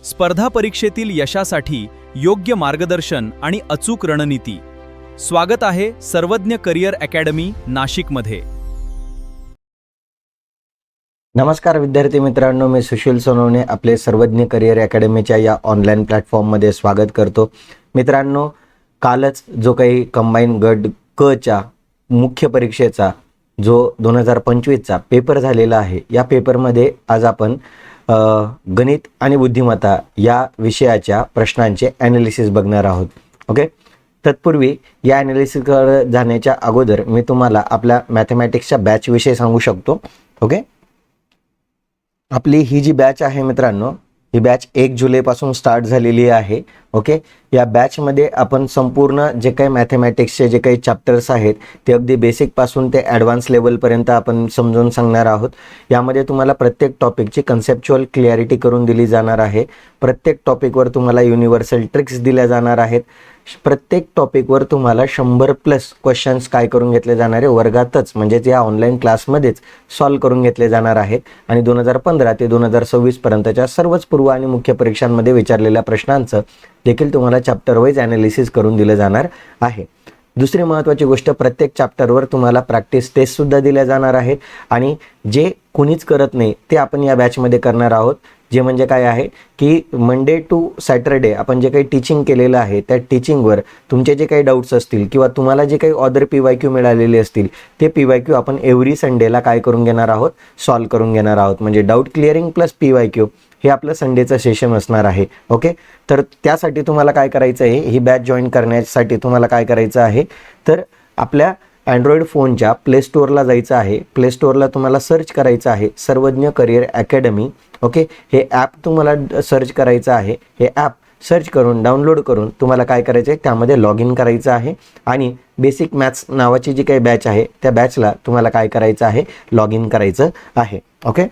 स्पर्धा परीक्षेतील यशासाठी योग्य मार्गदर्शन आणि अचूक रणनीती. स्वागत आहे सर्वज्ञ करिअर अकॅडमी नाशिकमध्ये. नमस्कार विद्यार्थी मित्रांनो, मी सुशील सोनवणे आपले सर्वज्ञ करिअर अकॅडमीच्या या ऑनलाईन प्लॅटफॉर्ममध्ये स्वागत करतो. मित्रांनो, कालच जो काही कंबाईन गट क च्या मुख्य परीक्षेचा जो 2025चा पेपर झालेला आहे, या पेपरमध्ये आज आपण गणित आणि बुद्धिमत्ता या विषयाच्या प्रश्नांचे ॲनालिसिस बघणार आहोत. ओके, तत्पूर्वी या ॲनालिसिसकडे जाण्याच्या अगोदर मी तुम्हाला आपल्या मॅथमॅटिक्सच्या बॅचविषयी सांगू शकतो. ओके, आपली ही जी बॅच आहे मित्रांनो, ही बॅच 1 जुलैपासून स्टार्ट झालेली आहे. ओके, या बॅचमध्ये आपण संपूर्ण जे काही मॅथमॅटिक्सचे जे काही चॅप्टर्स आहेत ते अगदी बेसिकपासून ते ॲडव्हान्स लेवलपर्यंत आपण समजून सांगणार आहोत. यामध्ये तुम्हाला प्रत्येक टॉपिकची कन्सेप्च्युअल क्लिअरिटी करून दिली जाणार आहे. प्रत्येक टॉपिकवर तुम्हाला युनिव्हर्सल ट्रिक्स दिल्या जाणार आहेत. प्रत्येक टॉपिकवर तुम्हाला 100+ क्वेश्चन्स काय करून घेतले जाणार आहे, वर्गातच म्हणजेच या ऑनलाईन क्लासमध्येच सॉल्व करून घेतले जाणार आहेत. आणि 2015 ते 2026 पर्यंतच्या सर्वच पूर्व आणि मुख्य परीक्षांमध्ये विचारलेल्या प्रश्नांचं देखील तुम्हाला चॅप्टर वाईज ॲनालिसिस करून दिलं जाणार आहे. दुसरी महत्त्वाची गोष्ट, प्रत्येक चॅप्टरवर तुम्हाला प्रॅक्टिस टेस्टसुद्धा दिल्या जाणार आहेत. आणि जे कोणीच करत नाही ते आपण या बॅचमध्ये करणार आहोत. जे म्हणजे काय आहे की मंडे टू सॅटरडे आपण जे काही टीचिंग केलेलं आहे त्या टीचिंगवर तुमचे जे काही डाऊट्स असतील किंवा तुम्हाला जे काही ऑदर PYQ मिळालेले असतील ते PYQ आपण एव्हरी संडेला काय करून घेणार आहोत, सॉल्व करून घेणार आहोत. म्हणजे डाऊट क्लिअरिंग प्लस PYQ हे आपलं संडेचं सेशन असणार आहे. ओके, तर त्यासाठी तुम्हाला काय करायचं आहे, ही बॅच जॉईन करण्यासाठी तुम्हाला काय करायचं आहे, तर आपल्या अँड्रॉइड फोनच्या प्ले स्टोअरला जायचं आहे. प्ले स्टोअरला तुम्हाला सर्च करायचं आहे सर्वज्ञ करिअर अकॅडमी. ओके, हे ॲप तुम्हाला सर्च करायचं आहे. हे ॲप सर्च करून डाउनलोड करून तुम्हाला काय करायचं आहे, त्यामध्ये लॉग इन करायचं आहे. आणि बेसिक मॅथ्स नावाची जी काही बॅच आहे त्या बॅचला तुम्हाला काय करायचं आहे, लॉग इन करायचं आहे. ओके,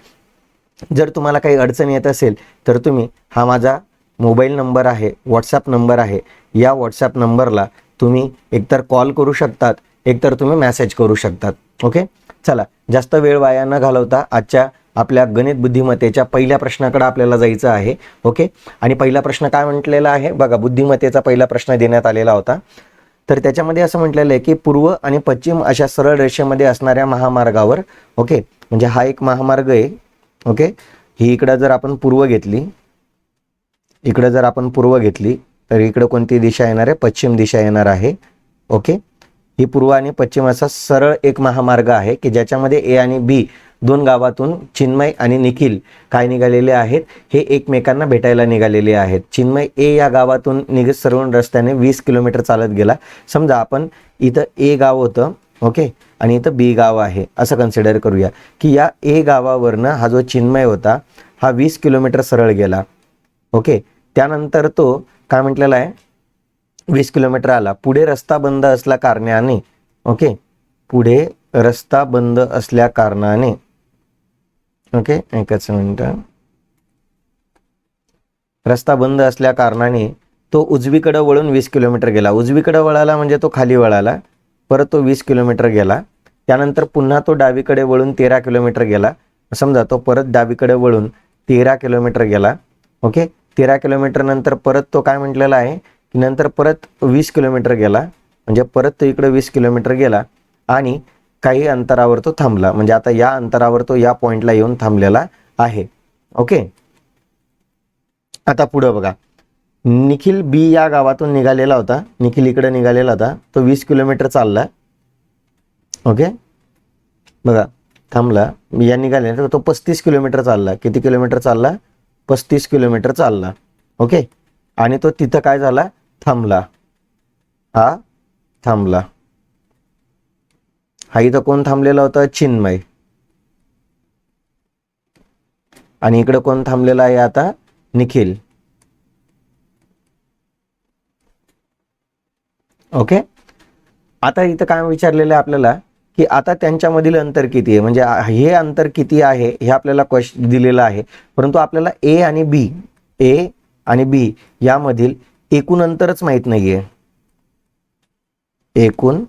जर तुम्हाला काही अडचण येत असेल तर तुम्ही हा माझा मोबाईल नंबर आहे, व्हॉट्सॲप नंबर आहे, या व्हॉट्सॲप नंबरला तुम्ही एकतर कॉल करू शकतात, एकतर तुम्ही मेसेज करू शकतात. ओके, चला जास्त वेळ वाया न घालवता आजच्या आपल्या गणित बुद्धिमत्तेच्या पहिल्या प्रश्नाकडे आपल्याला जायचं आहे. ओके, आणि पहिला प्रश्न काय म्हटलेला आहे बघा, बुद्धिमत्तेचा पहिला प्रश्न देण्यात आलेला होता. तर त्याच्यामध्ये असं म्हटलेलं आहे की पूर्व आणि पश्चिम अशा सरळ रेषेमध्ये असणाऱ्या महामार्गावर, ओके, म्हणजे हा एक महामार्ग आहे. ओके, ही इकडं जर आपण पूर्व घेतली, इकडं जर आपण पूर्व घेतली तर इकडं कोणती दिशा येणार आहे, पश्चिम दिशा येणार आहे. ओके, ही पूर्व आणि पश्चिम असा सरळ एक महामार्ग आहे की ज्याच्यामध्ये A आणि B दोन गावातून चिन्मय आणि निखिल काय निघालेले आहेत, हे एकमेकांना भेटायला निघालेले आहेत. चिन्मय A या गावातून सरवून रस्त्याने 20 किलोमीटर चालत गेला. समजा आपण इथं A गाव होतं, ओके, आणि इथं B गाव आहे असं कन्सिडर करूया की या A गावावरनं हा जो चिन्मय होता हा 20 किलोमीटर सरळ गेला. ओके, त्यानंतर तो काय म्हटलेला आहे, 20 किलोमीटर आला. पुढे रस्ता बंद असल्या कारणाने, ओके, पुढे रस्ता बंद असल्या कारणाने, ओके, एकच मिनिट, रस्ता बंद असल्या कारणाने तो उजवीकडे वळून 20 किलोमीटर गेला. उजवीकडे वळाला म्हणजे तो खाली वळाला, परत तो 20 किलोमीटर गेला. त्यानंतर पुन्हा तो डावीकडे वळून 13 किलोमीटर गेला. समजा तो परत डावीकडे वळून 13 किलोमीटर गेला. ओके, 13 किलोमीटर नंतर परत तो काय म्हटलेला आहे की नंतर परत 20 किलोमीटर गेला, म्हणजे परत तो इकडे 20 किलोमीटर गेला आणि काही अंतरावर तो थांबला. म्हणजे आता या अंतरावर तो या पॉइंटला येऊन थांबलेला आहे. ओके, आता पुढं बघा, निखिल B या गावातून निघालेला होता, निखिल इकडे निघालेला होता, तो 20 किलोमीटर चालला. ओके, बघा थांबला, या निघाल्यानंतर तो 35 किलोमीटर चालला. किती किलोमीटर चालला, 35 किलोमीटर चालला. ओके, आणि तो तिथं काय झाला, थांबला. हा थांबला. हा इथं कोण थांबलेला होता, चिन्मय. आणि इकडे कोण थांबलेला आहे आता, निखिल. ओके, आता इथं काय विचारलेलं आहे आपल्याला की आता त्यांच्यामधील अंतर किती आहे, म्हणजे हे अंतर किती आहे हे आपल्याला क्वेश्चन दिलेलं आहे. परंतु आपल्याला A आणि B यामधील एकूण अंतरच माहित नाहीये. एकूण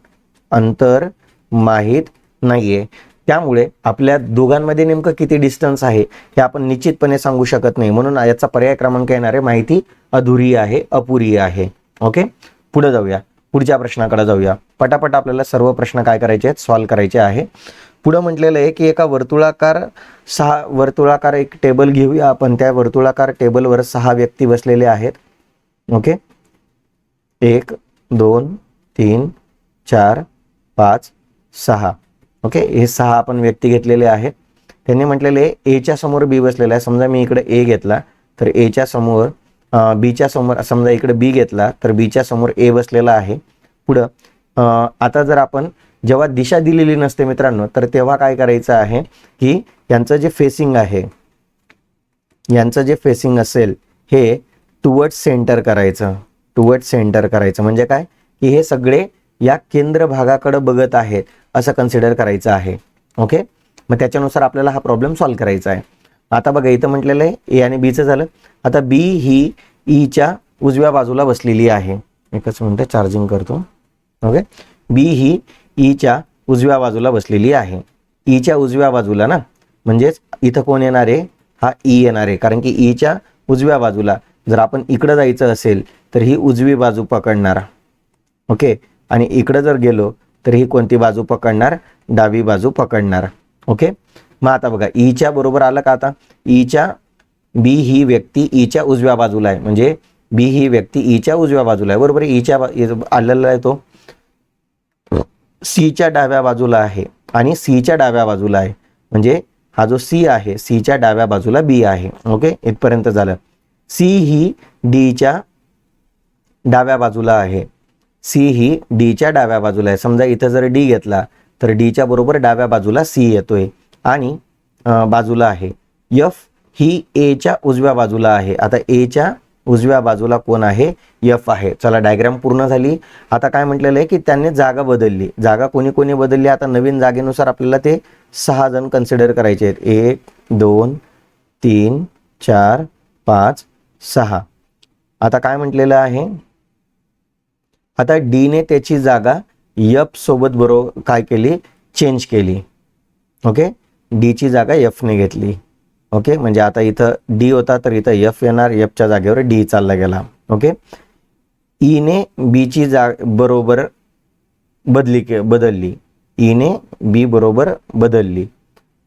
अंतर माहित नाहीये. त्यामुळे आपल्या दोघांमध्ये नेमकं किती डिस्टन्स आहे हे आपण निश्चितपणे सांगू शकत नाही, म्हणून याचा पर्याय क्रमांक येणार आहे माहिती अधुरी आहे, अपुरी आहे. ओके, पुढे जाऊया, पुढच्या प्रश्नाकडे जाऊया. पटापट आपल्याला सर्व प्रश्न काय करायचे आहेत, सॉल्व्ह करायचे आहे. पुढं म्हटलेलं आहे की एका वर्तुळाकार एक टेबल घेऊया आपण. त्या वर्तुळाकार टेबलवर 6 व्यक्ती बसलेले आहेत. ओके, 1 2 3 4 5 6. ओके, हे 6 आपण व्यक्ती घेतलेले आहेत. त्यांनी म्हटलेले एच्या समोर बी बसलेला आहे. समजा मी इकडे ए घेतला तर एच्या समोर बीच्या समोर, समजा इकडे बी घेतला तर बीच्या समोर ए बसलेला आहे. पुढं आता जर आपण जेव्हा दिशा दिलेली नसते मित्रांनो, तर तेव्हा काय करायचं आहे की यांचं जे फेसिंग आहे, यांचं जे फेसिंग असेल हे टुवर्ड्स सेंटर करायचं. टुवर्ड्स सेंटर करायचं म्हणजे काय की हे सगळे या केंद्र भागाकडे बघत आहेत असं कन्सिडर करायचं आहे. ओके, मग त्याच्यानुसार आपल्याला हा प्रॉब्लेम सॉल्व्ह करायचा आहे. आता बघा इथं म्हटलेलं आहे ए आणि बीचं झालं. आता बी ही ईच्या उजव्या बाजूला बसलेली आहे. एकच मिनिट चार्जिंग करतो. ओके, बी ही ईच्या उजव्या बाजूला बसलेली आहे. ईच्या उजव्या बाजूला ना, म्हणजेच इथं कोण येणार आहे, हा ई येणार आहे. कारण की ईच्या उजव्या बाजूला जर आपण इकडं जायचं असेल तर ही उजवी बाजू पकडणार. ओके, आणि इकडं जर गेलो तर ही कोणती बाजू पकडणार, डावी बाजू पकडणार. ओके, मग आता बघा ईच्या बरोबर आलं का, आता ईच्या बी ही व्यक्ती ईच्या उजव्या बाजूला आहे, म्हणजे बी ही व्यक्ती ईच्या उजव्या बाजूला आहे. बरोबर, ईच्या आलेला आहे तो सीच्या डाव्या बाजूला आहे आणि सीच्या डाव्या बाजूला आहे, म्हणजे हा जो सी आहे सीच्या डाव्या बाजूला बी आहे. ओके, इथपर्यंत झालं. सी ही डीच्या डाव्या बाजूला आहे. सी ही डीच्या डाव्या बाजूला आहे. समजा इथं जर डी घेतला तर डीच्या बरोबर डाव्या बाजूला सी येतोय आणि बाजूला आहे. एफ ही एच्या उजव्या बाजूला आहे. आता एच्या उजव्या बाजूला कोण आहे, एफ आहे. चला, डायग्राम पूर्ण झाली. आता काय म्हटलेलं आहे की त्यांनी जागा बदलली. जागा कोणी कोणी बदलली, आता नवीन जागेनुसार आपल्याला ते 6 जण कन्सिडर करायचे आहेत. 1 2 3 4 5 6. आता काय म्हटलेलं आहे, आता डीने त्याची जागा एफ सोबत बरोबर काय केली, चेंज केली. ओके, डीची जागा एफने घेतली. ओके, म्हणजे आता इथं डी होता तर इथं एफ येणार, एफच्या जागेवर डी चालला गेला. ओके, ईने बीची बरोबर बदलली. ईने बी बरोबर बदलली,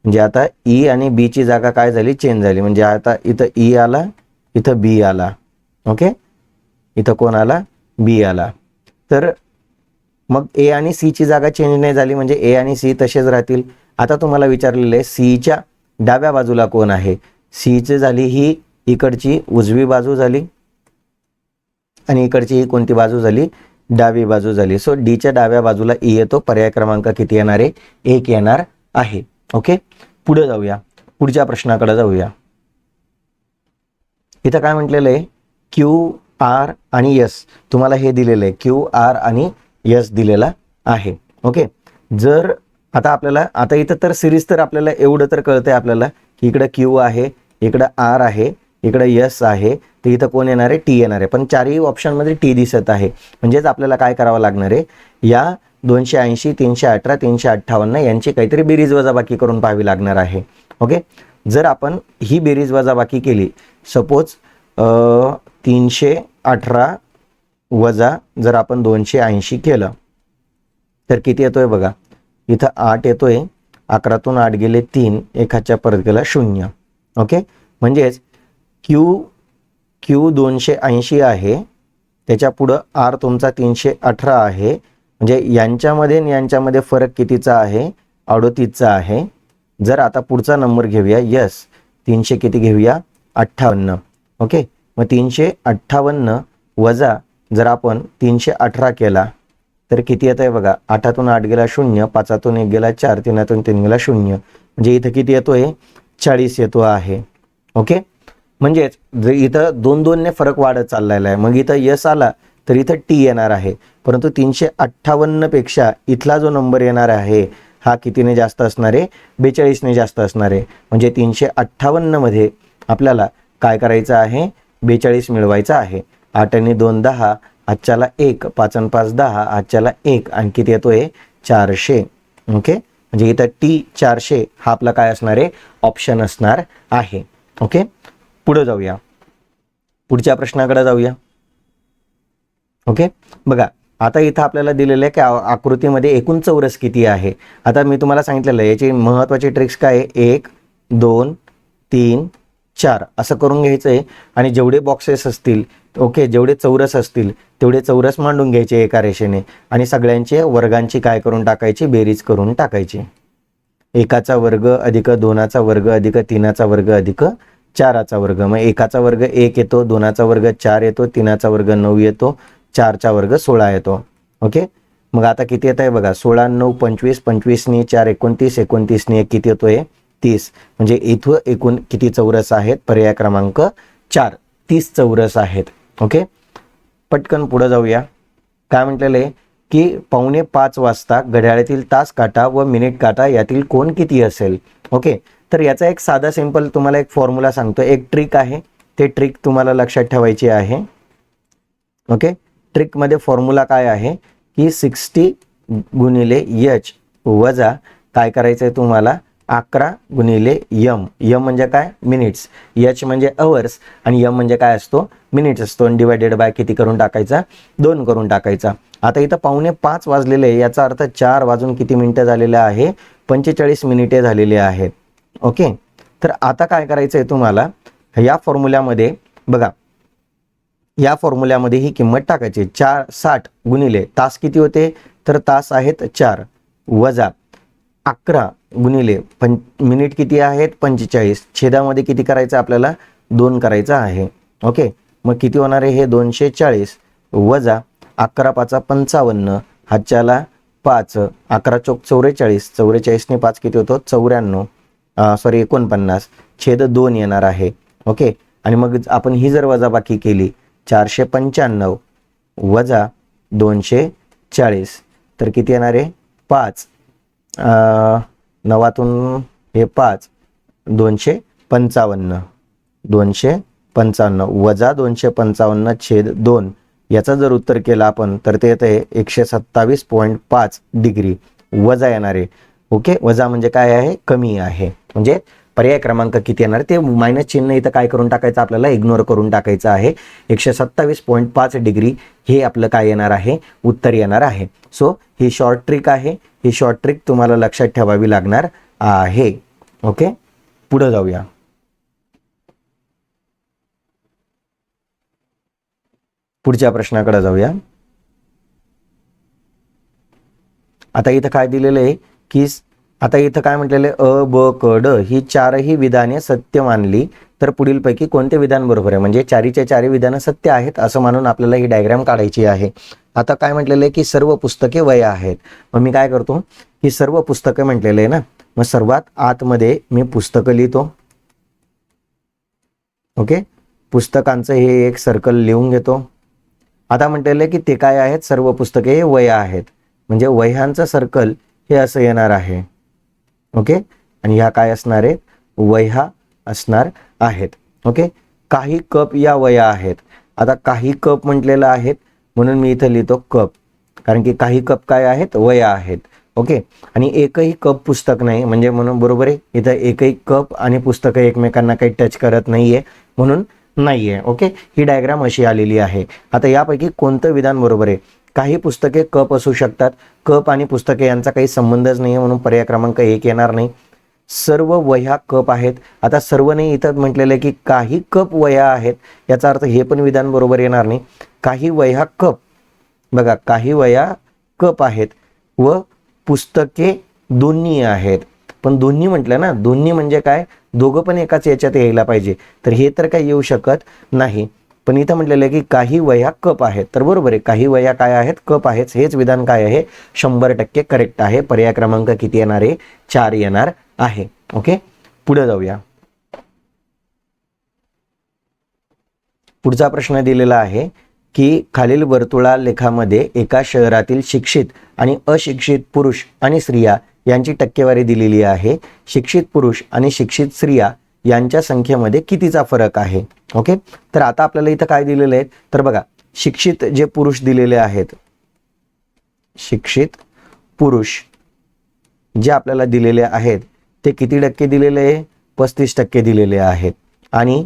म्हणजे आता ई आणि बीची जागा काय झाली, चेंज झाली. म्हणजे आता इथं ई आला, इथं बी आला. ओके, इथं कोण आला, बी आला. तर मग ए आणि सीची जागा चेंज नाही झाली, म्हणजे ए आणि सी तसेच राहतील. आता तुम्हाला विचारलेलं आहे सीच्या डाव्या बाजूला कोण आहे. सीची झाली ही इकडची उजवी बाजू झाली आणि इकडची ही कोणती बाजू झाली, डावी बाजू झाली. सो डीच्या डाव्या बाजूला ई येतो. पर्याय क्रमांक किती येणार आहे, 1 येणार आहे. ओके, पुढे जाऊया, पुढच्या प्रश्नाकडे जाऊया. इथं काय म्हटलेलं आहे, क्यू आर आणि एस तुम्हाला हे दिलेलं आहे. क्यू आर आणि एस दिलेला आहे. ओके, जर आता आपल्याला आता इथं तर सिरीज तर आपल्याला एवढं तर कळतंय आपल्याला की इकडं क्यू आहे, इकडं आर आहे, इकडं एस आहे, तर इथं कोण येणार आहे, टी येणार आहे. पण चारही ऑप्शनमध्ये टी दिसत आहे, म्हणजेच आपल्याला काय करावं लागणार आहे, या 280 318 358 यांची काहीतरी बेरीज वजाबाकी करून पाहावी लागणार आहे. ओके, जर आपण ही बेरीज वजाबाकी केली, सपोज 318 वजा जर आपण 280 केलं तर किती येतोय बघा, इथं 8 येतोय. 11तून 8 गेले 3, 1 हातच्या परत गेला 0. ओके, म्हणजेच क्यू 280 आहे, त्याच्या पुढं आर तुमचा 318 आहे, म्हणजे यांच्यामध्ये आणि यांच्यामध्ये फरक कितीचा आहे, 38चा आहे. जर आता पुढचा नंबर घेऊया, यस 300 किती घेऊया, 58. ओके, मग 358 वजा जर आपण 318 केला तर किती येत आहे बघा, 8तून 8 गेला 0, 5तून 1 गेला 4, 3तून 3 गेला 0, म्हणजे इथं किती येतोय, 40 येतो आहे. ओके, म्हणजेच जर इथं 2-2 ने फरक वाढत चाललेला आहे, मग इथं यस आला तर इथं टी येणार आहे. परंतु 358 पेक्षा इथला जो नंबर येणार आहे हा कितीने जास्त असणार आहे, 42 ने जास्त असणार आहे. म्हणजे 358 मध्ये आपल्याला काय करायचं आहे, 42 मिळवायचा आहे. 8 आणि 2 10, आजच्याला 1, 5 आणि 5 10, आजच्याला 1, आणि किती येतोय 400. ओके, म्हणजे इथं T400 हा आपला काय असणार आहे, ऑप्शन असणार आहे. ओके, पुढे जाऊया, पुढच्या प्रश्नाकडे जाऊया. ओके, बघा आता इथं आपल्याला दिलेलं आहे की आकृतीमध्ये एकूण चौरस किती आहे. आता मी तुम्हाला सांगितलेलं आहे याची महत्त्वाची ट्रिक्स काय आहे, 1 2 3 4 असं करून घ्यायचं आहे आणि जेवढे बॉक्सेस असतील, ओके, जेवढे चौरस असतील तेवढे चौरस मांडून घ्यायचे एका रेषेने आणि सगळ्यांचे वर्गांची काय करून टाकायची, बेरीज करून टाकायची. 1चा वर्ग अधिक 2चा वर्ग अधिक 3चा वर्ग अधिक 4चा वर्ग. मग 1चा वर्ग 1 येतो, 2चा वर्ग 4 येतो, 3चा वर्ग 9 येतो, 4चा वर्ग 16 येतो. ओके, मग आता किती येत आहे बघा, 16 9 25, 25 नी 4 29, 29 नी 1 किती येतोय 30. म्हणजे इथं एकूण किती चौरस आहेत, पर्याय क्रमांक 4, 30 चौरस आहेत. ओके, पटकन पुढे जाऊया. काय म्हटलेलं आहे की 4:45 वाजता घड्याळातील तास काटा व मिनिट काटा यातील कोण किती असेल. ओके, तर याचा एक साधा सिंपल तुम्हाला एक फॉर्म्युला सांगतो, एक ट्रिक आहे, ते ट्रिक तुम्हाला लक्षात ठेवायची आहे. ओके, ट्रिकमध्ये फॉर्म्युला काय आहे की 60 गुणिले H वजा काय करायचं आहे तुम्हाला, 11 गुणिले M. M म्हणजे काय, मिनिट्स, H म्हणजे अवर्स आणि M म्हणजे काय असतो, मिनिट्स असतो. आणि डिवायडेड बाय किती करून टाकायचा, 2 करून टाकायचा. आता इथं 4:45 वाजलेले आहे, याचा अर्थ 4 वाजून किती मिनिटं झालेले आहे, 45 मिनिटे झालेली आहेत. ओके, तर आता काय करायचं आहे तुम्हाला, या फॉर्म्युल्यामध्ये बघा, या फॉर्म्युल्यामध्ये ही किंमत टाकायची. 60 गुणिले तास किती होते, तर तास आहेत 4 वजा 11 गुणिले मिनिट किती आहेत 45, छेदामध्ये किती करायचं आपल्याला, 2 करायचं आहे. ओके, मग किती होणार आहे हे 240 वजा 11 5 55, हातच्याला 5, 11 चौक 44, 44 ने 5 किती होतो 94, 49, छेद 2 येणार आहे. ओके, आणि मग आपण ही जर वजाबाकी केली, 495 वजा 240 तर किती येणार आहे 5, 9तून हे 5, 255, 255 वजा 255 छेद 2, याचा जर उत्तर केला आपण तर ते येते 127.5 डिग्री वजा येणार आहे. ओके, वजा म्हणजे काय आहे, कमी आहे. म्हणजे पर्याय क्रमांक किती येणार, ते मायनस चिन्ह इथं काय करून टाकायचं, आपल्याला इग्नोर करून टाकायचं आहे. 127.5 डिग्री हे आपलं काय येणार आहे, उत्तर येणार आहे. सो ही शॉर्ट ट्रिक आहे, ही शॉर्ट ट्रिक तुम्हाला लक्षात ठेवावी लागणार आहे. ओके, पुढे जाऊया. पुढच्या प्रश्नाकडे जाऊया. आता इथं काय दिलेलं आहे की, आता इथं काय म्हटलेलं आहे, अ ब क ड ही 4ही विधाने सत्य मानली तर पुढीलपैकी कोणते विधान बरोबर आहे. म्हणजे 4च्या 4 विधानं सत्य आहेत असं मानून आपल्याला ही डायग्राम काढायची आहे. आता काय म्हटलेलं आहे की सर्व पुस्तके वह्या आहेत. मग मी काय करतो की सर्व पुस्तके म्हटलेलं आहे ना, मग सर्वात आतमध्ये मी पुस्तकं लिहितो. ओके, पुस्तकांचं हे एक सर्कल लिहून घेतो. आता म्हटलेलं आहे की ते काय आहेत, सर्व पुस्तके हे वह्या आहेत, म्हणजे वह्यांचं सर्कल हे असं येणार आहे. ओके, आणि ह्या काय असणार आहेत, वह्या असणार आहेत. ओके, काही कप या वह्या आहेत. आता काही कप म्हटलेलं आहेत म्हणून मी इथं लिहितो कप, कारण की काही कप काय आहेत, वह्या आहेत. ओके, आणि एकही कप पुस्तक नाही, म्हणजे म्हणून बरोबर आहे, इथं एकही कप आणि पुस्तकं एकमेकांना काही टच करत नाहीये म्हणून नाहीये. ओके, ही डायग्राम अशी आलेली आहे. आता यापैकी कोणतं विधान बरोबर आहे, काही पुस्तके कप असू शकतात, कप आणि पुस्तके यांचा काही संबंधच नाही म्हणून पर्याय क्रमांक 1 येणार नाही. सर्व वह्या कप आहेत. आता सर्व नाही, इथं म्हटलेलं आहे की काही कप वह्या आहेत, याचा अर्थ हे पण विधान बरोबर येणार नाही. काही वह्या कप, बघा काही वह्या कप आहेत व पुस्तके दोन्ही आहेत. पण दोन्ही म्हटलं ना, दोन्ही म्हणजे काय, दोघं पण एकाच याच्यात यायला पाहिजे, तर हे तर काही येऊ शकत नाही. पण इथं म्हटलेलं आहे की काही वह्या कप आहेत, तर बरोबर आहे, काही वह्या काय आहेत, कप आहेत. हेच विधान काय आहे, 100% करेक्ट आहे. पर्याय क्रमांक किती येणार आहे, 4 येणार आहे. ओके, पुढे जाऊया. पुढचा प्रश्न दिलेला आहे की खालील वर्तुळालेखामध्ये एका शहरातील शिक्षित आणि अशिक्षित पुरुष आणि स्त्रिया यांची टक्केवारी दिलेली आहे. शिक्षित पुरुष आणि शिक्षित स्त्रिया यांच्या संख्येमध्ये कितीचा फरक आहे. ओके, तर आता आपल्याला इथं काय दिलेलं आहे, तर बघा शिक्षित जे पुरुष दिलेले आहेत, शिक्षित पुरुष जे आपल्याला दिलेले आहेत ते किती टक्के दिलेले आहे? 35% दिलेले आहेत. आणि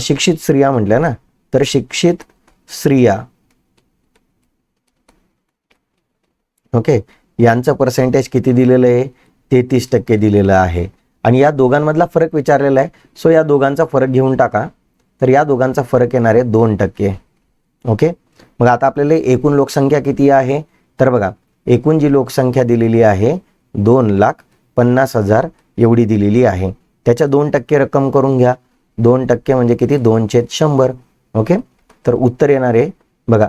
शिक्षित स्त्रिया म्हटल्या ना, तर शिक्षित स्त्रिया, ओके, यांचं पर्सेंटेज किती दिलेलं आहे? 33% दिलेलं आहे. आणि या दोघांमधला फरक विचारलेला आहे. सो या दोघांचा फरक घेऊन टाका. तर या दोघांचा फरक येणार आहे 2%. ओके, मग आता आपल्याला एकूण लोकसंख्या किती आहे? तर बघा, एकूण जी लोकसंख्या दिलेली आहे 2,50,000 एवढी दिलेली आहे. त्याच्या 2% रक्कम करून घ्या. 2% म्हणजे किती? 2/100. ओके, तर उत्तर येणार आहे बघा,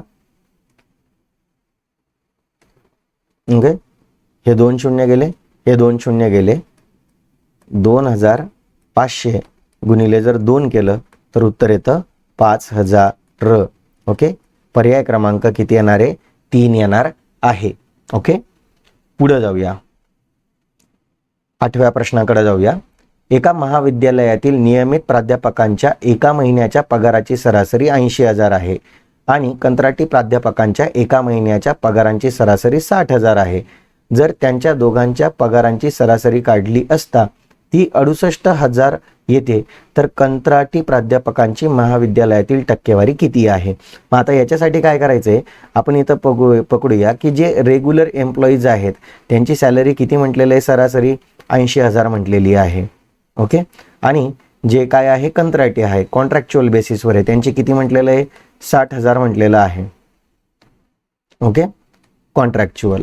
ओके, हे 2 शून्य गेले, हे 2 शून्य गेले, 2,500 गुणिले जर 2 केलं तर उत्तर येतं 5,000. ओके, पर्याय क्रमांक किती येणार आहे? 3 येणार आहे. ओके, पुढे जाऊया. 8व्या प्रश्नाकडे जाऊया. एका महाविद्यालयातील नियमित प्राध्यापकांच्या एका महिन्याच्या पगाराची सरासरी 80,000 आहे आणि कंत्राटी प्राध्यापकांच्या एका महिन्याच्या पगारांची सरासरी 60,000 आहे. जर त्यांच्या दोघांच्या पगारांची सरासरी काढली असता ती 68,000 येते, तर कंत्राटी प्राध्यापकांची महाविद्यालयातील टक्केवारी किती आहे? मग आता याच्यासाठी काय करायचं आहे? आपण इथं पकडूया की जे रेग्युलर एम्प्लॉईज आहेत त्यांची सॅलरी किती म्हटलेलं आहे? सरासरी 80,000 म्हटलेली आहे. ओके, आणि जे काय आहे कंत्राटी आहे, कॉन्ट्रॅक्च्युअल बेसिसवर आहे, त्यांची किती म्हटलेलं आहे? 60,000 म्हटलेलं आहे. Okay, contractual.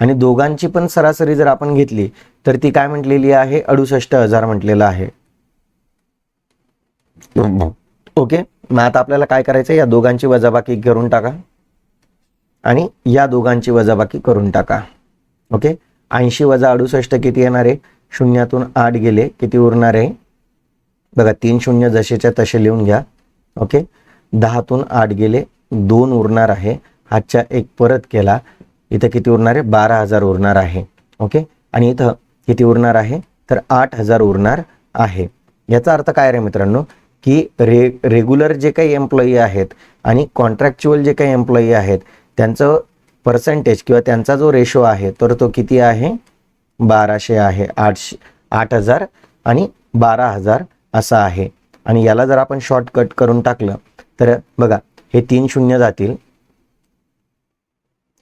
आणि दोघांची पण सरासरी जर आपण घेतली तर ती काय म्हटलेली आहे? 68,000 म्हटलेलं आहे. ओके, मग आता आपल्याला काय करायचं? या दोघांची वजाबाकी करून टाका आणि या दोघांची वजाबाकी करून टाका. ओके, 80 वजा 68 किती येणार आहे? शून्यातून 8 गेले, किती उरणार आहे? बघा, 3 शून्य जसेच्या तसे लिहून घ्या. ओके, 10तून 8 गेले, 2 उरणार आहे. हातच्या 1 परत केला, इथं किती उरणार आहे? 12,000 उरणार आहे. ओके, आणि इथं किती उरणार आहे? तर 8,000 उरणार आहे. याचा अर्थ काय रे मित्रांनो, की रेग्युलर जे काही एम्प्लॉई आहेत आणि कॉन्ट्रॅक्च्युअल जे काही एम्प्लॉई आहेत त्यांचं पर्सेंटेज किंवा त्यांचा जो रेशो आहे तर तो किती आहे? 1200 आहे. 8,000 आणि 12,000 असा आहे. आणि याला जर आपण शॉर्टकट करून टाकलं तर बघा, हे 3 शून्य जातील,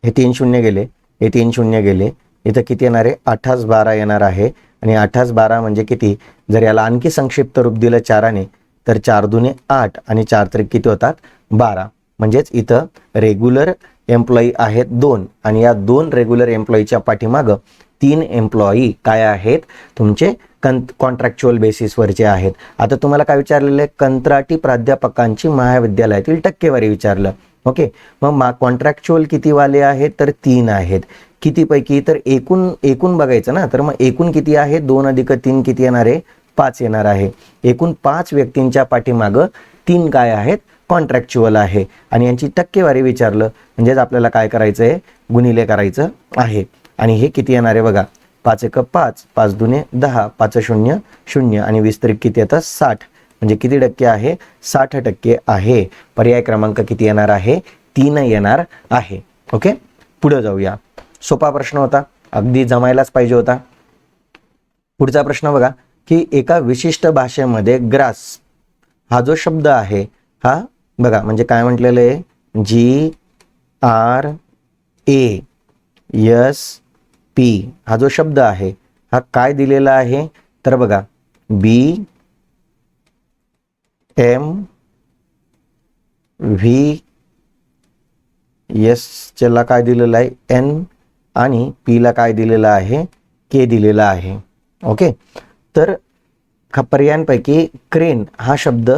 हे 3 शून्य गेले, हे 3 शून्य गेले, इथं किती येणार आहे? 8,12 येणार आहे. आणि 8,12 म्हणजे किती? जर याला आणखी संक्षिप्त रूप दिलं 4ने तर 4 दुने 8 आणि 4 त्रिक किती होतात? 12. म्हणजेच इथं रेग्युलर एम्प्लॉई आहेत 2 आणि या 2 रेग्युलर एम्प्लॉईच्या पाठीमागं 3 एम्प्लॉई काय आहेत? तुमचे कॉन्ट्रॅक्च्युअल बेसिसवरचे आहेत. आता तुम्हाला काय विचारलेलं आहे? कंत्राटी प्राध्यापकांची महाविद्यालयातील टक्केवारी विचारलं. ओके, मग कॉन्ट्रॅक्च्युअल किती वाले आहेत? तर 3 आहेत. कितीपैकी? तर एकूण बघायचं ना, तर मग एकूण किती आहे? 2 अधिक 3 किती येणार आहे? 5 येणार आहे. एकूण 5 व्यक्तींच्या पाठीमागं 3 काय आहेत? कॉन्ट्रॅक्च्युअल आहे. आणि यांची टक्केवारी विचारलं म्हणजेच आपल्याला काय करायचं आहे? गुणिले करायचं आहे. आणि हे किती येणार आहे? बघा, 5 एक 5, 5 दुने 10, 5 शून्य 0 आणि 20 त्रिक किती येतं? 60. म्हणजे किती टक्के आहे? 60% आहे. पर्याय क्रमांक किती येणार आहे? 3 येणार आहे. ओके, पुढे जाऊया. सोपा प्रश्न होता, अगदी जमायलाच पाहिजे होता. पुढचा प्रश्न बघा, की एका विशिष्ट भाषेमध्ये ग्रास हा जो शब्द आहे हा बघा म्हणजे काय म्हटलेलं आहे? GRASP हा जो शब्द आहे हा काय दिलेला आहे? तर बघा, BMVS ला काय दिलेलं आहे? N आणि P ला काय दिलेलं आहे? K दिलेला आहे. ओके, तर पर्यायांपैकी क्रेन हा शब्द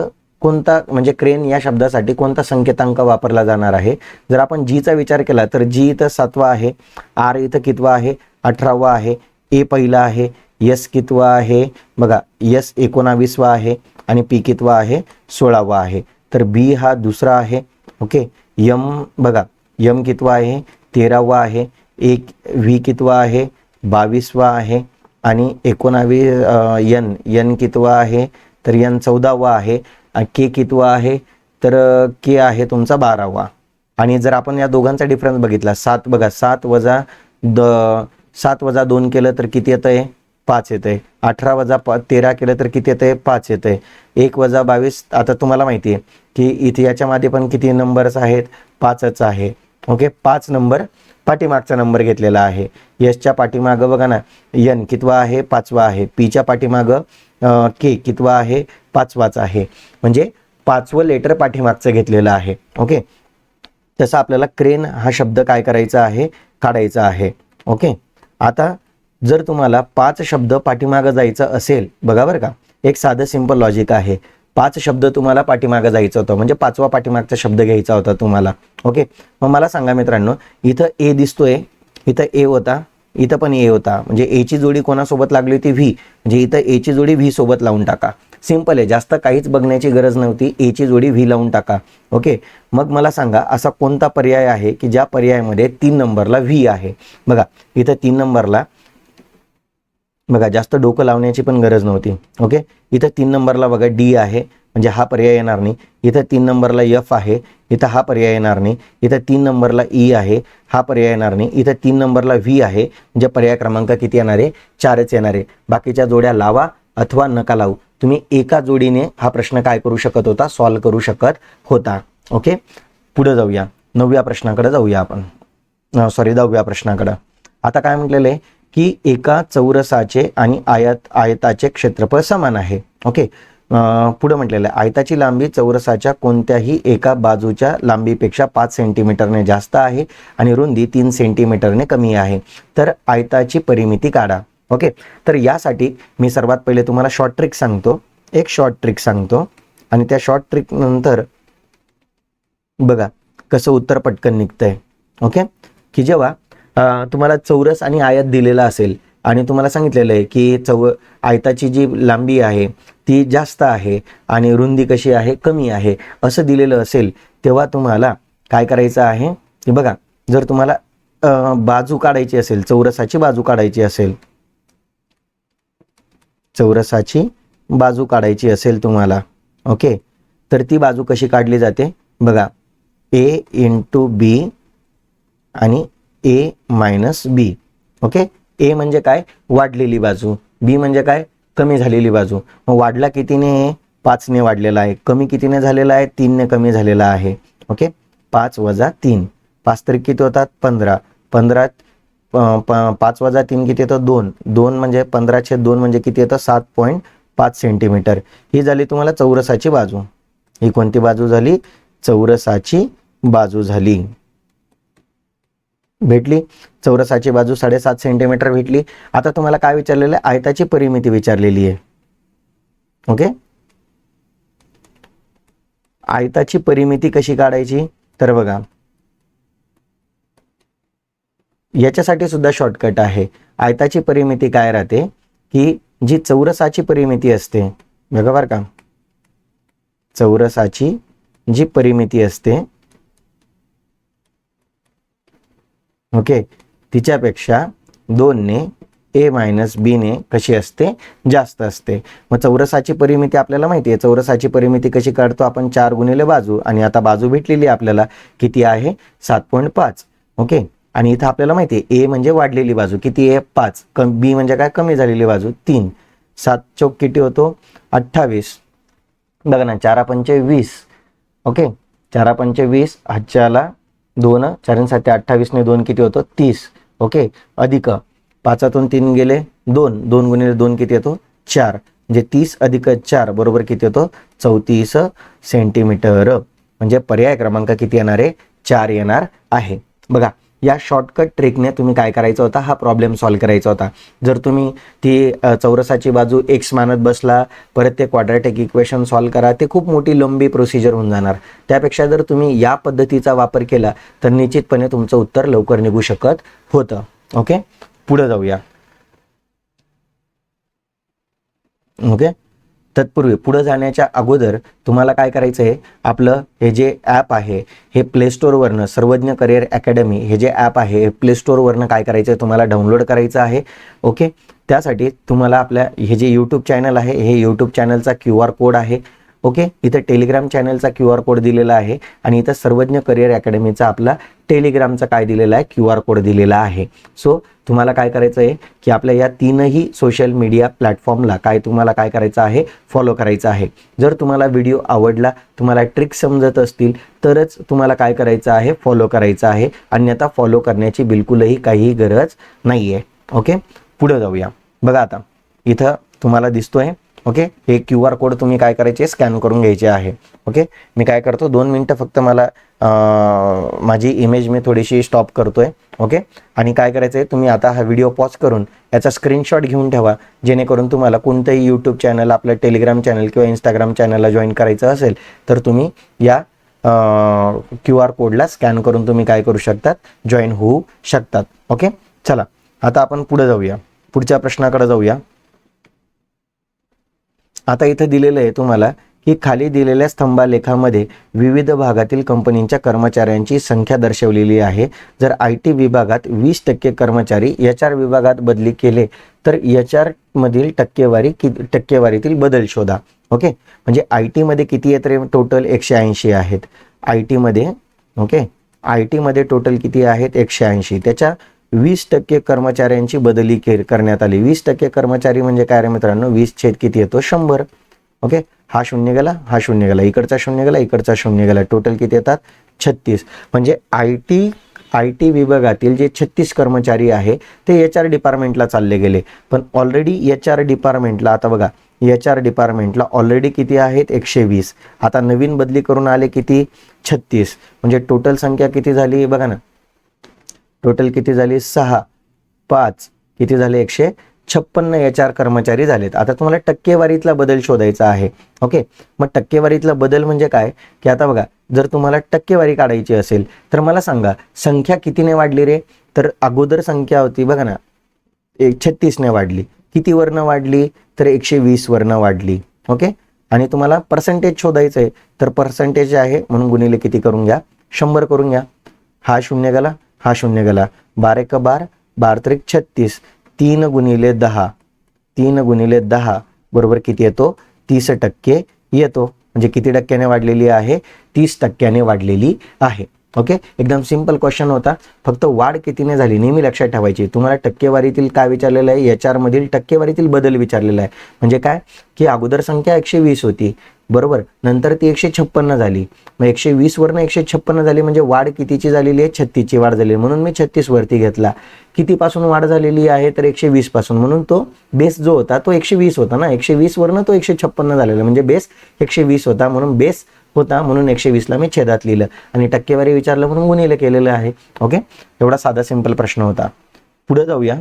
कोणता, म्हणजे क्रेन या शब्दासाठी कोणता संकेतांक वापरला जाणार आहे? जर आपण जीचा विचार केला तर जी इथं 7वा आहे, आर इथं कितवा आहे? 18वा आहे, ए पहिला आहे, यस कितवा आहे? बघा, यस 19वा आहे आणि पी कितवा आहे? 16वा आहे. तर बी हा दुसरा आहे. ओके, यम बघा, यम कितवा आहे? 13वा आहे. एक व्ही कितवा आहे? 22वा आहे. आणि 19 यन कितवा आहे? तर यन 14वा आहे. के कितवा आहे? तर के आहे तुमचा 12वा. आणि जर आपण या दोघांचा डिफरन्स बघितला, 7 बघा, 7 वजा 7 वजा 2 केलं तर किती येतं आहे? 5 येतं आहे. 18 वजा 13 केलं तर किती येतं आहे? 5 येतं आहे. 1 वजा 22, आता तुम्हाला माहिती आहे की इथे याच्यामध्ये पण किती नंबर्स आहेत? 5च आहे. ओके, 5 नंबर पाठीमागचा नंबर घेतलेला आहे. यशच्या पाठीमागं बघा ना, एन कितवा आहे? 5वा आहे. पीच्या पाठीमागं के कितवा आहे? 5वाच आहे. म्हणजे 5वं लेटर पाठीमागचं घेतलेलं आहे. ओके, तसं आपल्याला क्रेन हा शब्द काय करायचा आहे? काढायचा आहे. ओके, आता जर तुम्हाला 5 शब्द पाठीमागं जायचं असेल, बघा बरं का, एक साधं सिंपल लॉजिक आहे. 5 शब्द तुम्हाला पाठीमागं जायचं होतं, म्हणजे 5वा पाठीमागचा शब्द घ्यायचा होता तुम्हाला. ओके, मग मला सांगा मित्रांनो, इथं ए दिसतोय, इथं ए होता, इथं पण ए होता, म्हणजे एची जोडी कोणासोबत लागली होती? व्ही. म्हणजे इथं एची जोडी व्ही सोबत लावून टाका. सिंपल आहे, जास्त काहीच बघण्याची गरज नव्हती. एची जोडी व्ही लावून टाका. ओके, मग मला सांगा असा कोणता पर्याय आहे की ज्या पर्यायामध्ये 3 नंबरला व्ही आहे? बघा इथं 3 नंबरला, बघा जास्त डोकं लावण्याची पण गरज नव्हती. ओके, इथं 3 नंबरला बघा डी आहे, म्हणजे हा पर्याय येणार नाही. इथं 3 नंबरला एफ आहे, इथं हा पर्याय येणार नाही. इथं 3 नंबरला ई आहे, हा पर्याय येणार नाही. इथं 3 नंबरला व्ही आहे, म्हणजे पर्याय क्रमांक किती येणार आहे? 4च येणार आहे. बाकीच्या जोड्या लावा अथवा नका लावू, तुम्ही एका जोडीने हा प्रश्न काय करू शकत होता? सॉल्व्ह करू शकत होता. ओके, पुढे जाऊया, 9व्या प्रश्नाकडे जाऊया आपण. 10व्या प्रश्नाकडे. आता काय म्हटलेलं आहे की एका चौरसाचे आणि आयताचे क्षेत्रफळ समान आहे. ओके, पुढे म्हटलेलं आहे आयताची लांबी चौरसाच्या कोणत्याही एका बाजूच्या लांबीपेक्षा 5 सेंटीमीटरने जास्त आहे आणि रुंदी 3 सेंटीमीटरने कमी आहे. तर आयताची परिमिती काढा. ओके, तर यासाठी मी सर्वात पहिले तुम्हाला शॉर्ट ट्रिक सांगतो, एक शॉर्ट ट्रिक सांगतो, आणि त्या शॉर्ट ट्रिक नंतर बघा कसं उत्तर पटकन निघतंय. ओके, की जेव्हा तुम्हाला चौरस आणि आयत दिलेला असेल आणि तुम्हाला सांगितलेलं आहे की आयताची जी लांबी आहे ती जास्त आहे आणि रुंदी कशी आहे? कमी आहे, असं दिलेलं असेल, तेव्हा तुम्हाला काय करायचं आहे की बघा, जर तुम्हाला बाजू काढायची असेल, चौरसाची बाजू काढायची असेल, चौरसाची बाजू काढायची असेल तुम्हाला, ओके, तर ती बाजू कशी काढली जाते? बघा, ए इंटू बी आणि ए मायनस बी. ओके, ए म्हणजे काय? वाढलेली बाजू. बी म्हणजे काय? कमी झालेली बाजू. मग वाढला कितीने? 5ने वाढलेला आहे. कमी कितीने झालेला आहे? 3ने कमी झालेला आहे. ओके, 5 वजा 3, 5 तरी किती होतात? 15. 15 5 वजा 3 किती येतं? 2. 2 म्हणजे 15/2 म्हणजे किती येतं? 7.5 सेंटीमीटर. ही झाली तुम्हाला चौरसाची बाजू. ही कोणती बाजू झाली? चौरसाची बाजू झाली. भेटली चौरसाची बाजू 7.5 सेंटीमीटर भेटली. आता तुम्हाला काय विचारलेलं आहे? आयताची परिमिती विचारलेली आहे. ओके, आयताची परिमिती कशी काढायची? तर बघा, याच्यासाठी सुद्धा शॉर्टकट आहे. आयताची परिमिती काय राहते की जी चौरसाची परिमिती असते, बघा बरं का, चौरसाची जी परिमिती असते, ओके, तिच्यापेक्षा 2ने ए मायनस बीने कशी असते? जास्त असते. मग चौरसाची परिमिती आपल्याला माहिती आहे. चौरसाची परिमिती कशी काढतो आपण? 4 गुणिले बाजू, आणि आता बाजू भेटलेली आपल्याला किती आहे? 7.5. ओके, आणि इथं आपल्याला माहिती आहे ए म्हणजे वाढलेली बाजू किती आहे? 5. बी म्हणजे काय? कमी झालेली बाजू 3. 7 चौक किती होतो? 28. बघा ना, 4×5 20. ओके, 4×5 20, हातच्याला 2, 4 7 28 ने 2 किती होतो? 30. ओके, अधिक 5तून 3 गेले 2, 2 गुणिले 2 किती येतो? 4. म्हणजे 30 अधिक 4 बरोबर किती होतो? 34 सेंटीमीटर. म्हणजे पर्याय क्रमांक किती येणार आहे? 4 येणार आहे. बघा, या शॉर्टकट ट्रिकने तुम्ही काय करायचं होता? हा प्रॉब्लेम सॉल्व्ह करायचा होता. जर तुम्ही ती चौरसाची बाजू एक्स मानत बसला, परत ते क्वाड्रॅटिक इक्वेशन सॉल्व्ह करा, ते खूप मोठी लंबी प्रोसिजर होऊन जाणार. त्यापेक्षा जर तुम्ही या पद्धतीचा वापर केला तर निश्चितपणे तुमचं उत्तर लवकर निघू शकत होतं. ओके, पुढे जाऊया. ओके, तत्पूर्वी पुढे जाण्याच्या अगोदर तुम्हाला काय करायचं आहे? आपलं हे जे ॲप आहे हे प्ले स्टोअरवरनं, सर्वज्ञ करिअर अकॅडमी हे जे ॲप आहे हे प्ले स्टोअरवरनं काय करायचं आहे? तुम्हाला डाउनलोड करायचं आहे. ओके, त्यासाठी तुम्हाला आपल्या हे जे यूट्यूब चॅनल आहे, हे यूट्यूब चॅनलचा QR कोड आहे. ओके, इथं टेलिग्राम चॅनलचा QR कोड दिलेला आहे आणि इथं सर्वज्ञ करिअर अकॅडमीचा आपला टेलिग्रामचा काय दिलेला आहे, QR कोड दिलेला आहे. सो तुम्हाला काय करायचं आहे की आपल्या या तीनही सोशल मीडिया प्लॅटफॉर्मला तुम्हाला काय करायचं आहे, फॉलो करायचं आहे. जर तुम्हाला व्हिडिओ आवडला, तुम्हाला ट्रिक समजत असतील तरच तुम्हाला काय करायचं आहे, फॉलो करायचं आहे. अन्यथा फॉलो करण्याची बिलकुलही काही गरज नाही आहे. ओके, पुढे जाऊया. बघा आता इथं तुम्हाला दिसतोय. ओके, हे QR कोड तुम्ही काय करायचे, स्कॅन करून घ्यायचे आहे. ओके, मी काय करतो 2 मिनटं फक्त मला माझी इमेज मी थोडीशी स्टॉप करतोय. ओके, आणि काय करायचं आहे, तुम्ही आता हा व्हिडिओ पॉज करून याचा स्क्रीनशॉट घेऊन ठेवा, जेणेकरून तुम्हाला कोणतंही यूट्यूब चॅनल, आपलं टेलिग्राम चॅनल किंवा इंस्टाग्राम चॅनलला जॉईन करायचं असेल तर तुम्ही या QR कोडला स्कॅन करून तुम्ही काय करू शकतात, जॉईन होऊ शकतात. ओके, चला आता आपण पुढे जाऊया, पुढच्या प्रश्नाकडे जाऊया. आता इथं दिलेलं आहे तुम्हाला की खाली दिलेल्या स्तंभालेखामध्ये विविध भागातील कंपनीच्या कर्मचाऱ्यांची संख्या दर्शवलेली आहे. जर IT विभागात 20% कर्मचारी HR विभागात बदली केले तर HR मधील टक्केवारीतील बदल शोधा. ओके, म्हणजे IT मध्ये किती येत रे, टोटल 180 आहेत IT मध्ये. ओके, IT मध्ये टोटल किती आहेत, 180. त्याच्या 20% कर्मचाऱ्यांची बदली करण्यात आली. 20% कर्मचारी म्हणजे काय रे मित्रांनो, 20 छेद किती येतो, 100. ओके, हा शून्य गेला, हा शून्य गेला, इकडचा शून्य गेला, इकडचा शून्य गेला, टोटल किती येतात, 36. म्हणजे IT विभागातील जे 36 कर्मचारी आहे ते HR डिपार्टमेंटला चालले गेले. पण ऑलरेडी HR डिपार्टमेंटला, आता बघा HR डिपार्टमेंटला ऑलरेडी किती आहेत, 120. आता नवीन बदली करून आले किती, 36. म्हणजे टोटल संख्या किती झाली बघा ना, टोटल किती झाली, 6, 5 किती झाले, 156 HR कर्मचारी झालेत. आता तुम्हाला टक्केवारीतला बदल शोधायचा आहे. ओके, मग टक्केवारीतला बदल म्हणजे काय की आता बघा, जर तुम्हाला टक्केवारी काढायची असेल तर मला सांगा संख्या कितीने वाढली रे, तर अगोदर संख्या होती बघा ना 36 ने वाढली, किती वरनं वाढली तर 120 वरनं वाढली. ओके, आणि तुम्हाला पर्सेंटेज शोधायचं आहे तर पर्सेंटेज आहे म्हणून गुणिले किती करून घ्या, 100 करून घ्या. हा शून्य गेला, हा शून्य गेला, 12 × 12, 12 × 36, 3 × 10, 3 × 10 बरोबर किती येतो, 30% येतो. म्हणजे किती टक्क्याने वाढलेली आहे, 30% वाढलेली आहे. ओके, एकदम सिंपल क्वेश्चन होता. फक्त वाढ कितीने झाली नेहमी लक्षात ठेवायची. तुम्हाला टक्केवारीतील काय विचारलेलं आहे, HR मधील टक्केवारीतील बदल विचारलेला आहे. म्हणजे काय की अगोदर संख्या 120 होती बरोबर, नंतर ती 156 झाली, मग 120 वरनं 156 झाली, म्हणजे वाढ कितीची झालेली आहे, 36ची वाढ झाली. म्हणून मी 36 वरती घेतला. कितीपासून वाढ झालेली आहे तर 120 पासून, म्हणून तो बेस जो होता तो 120 होता ना, 120 वरनं तो 156 झालेला, म्हणजे बेस 120 होता, म्हणून बेस होता म्हणून 120ला मी छेदात लिहिलं आणि टक्केवारी विचारलं म्हणून गुणिले केलेलं आहे. ओके, एवढा साधा सिंपल प्रश्न होता. पुढे जाऊया.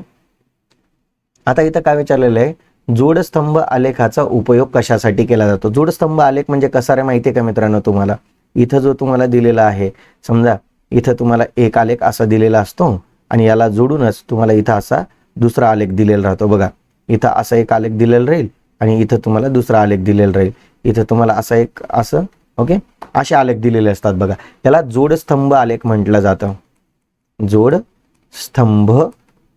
आता इथं काय विचारलेलं आहे, जोडस्तंभ आलेखाचा उपयोग कशासाठी केला जातो. जोडस्तंभ आलेख म्हणजे कसा रे माहिती आहे का मित्रांनो तुम्हाला, इथं जो तुम्हाला दिलेला आहे, समजा इथं तुम्हाला एक आलेख असा दिलेला असतो आणि याला जोडूनच तुम्हाला इथं असा दुसरा आलेख दिलेला राहतो. बघा इथं असा एक आलेख दिलेला राहील आणि इथं तुम्हाला दुसरा आलेख दिलेला राहील, इथं तुम्हाला असा एक असं. ओके, असे आलेख दिलेले असतात बघा, त्याला जोडस्तंभ आलेख म्हटलं जातं, जोडस्तंभ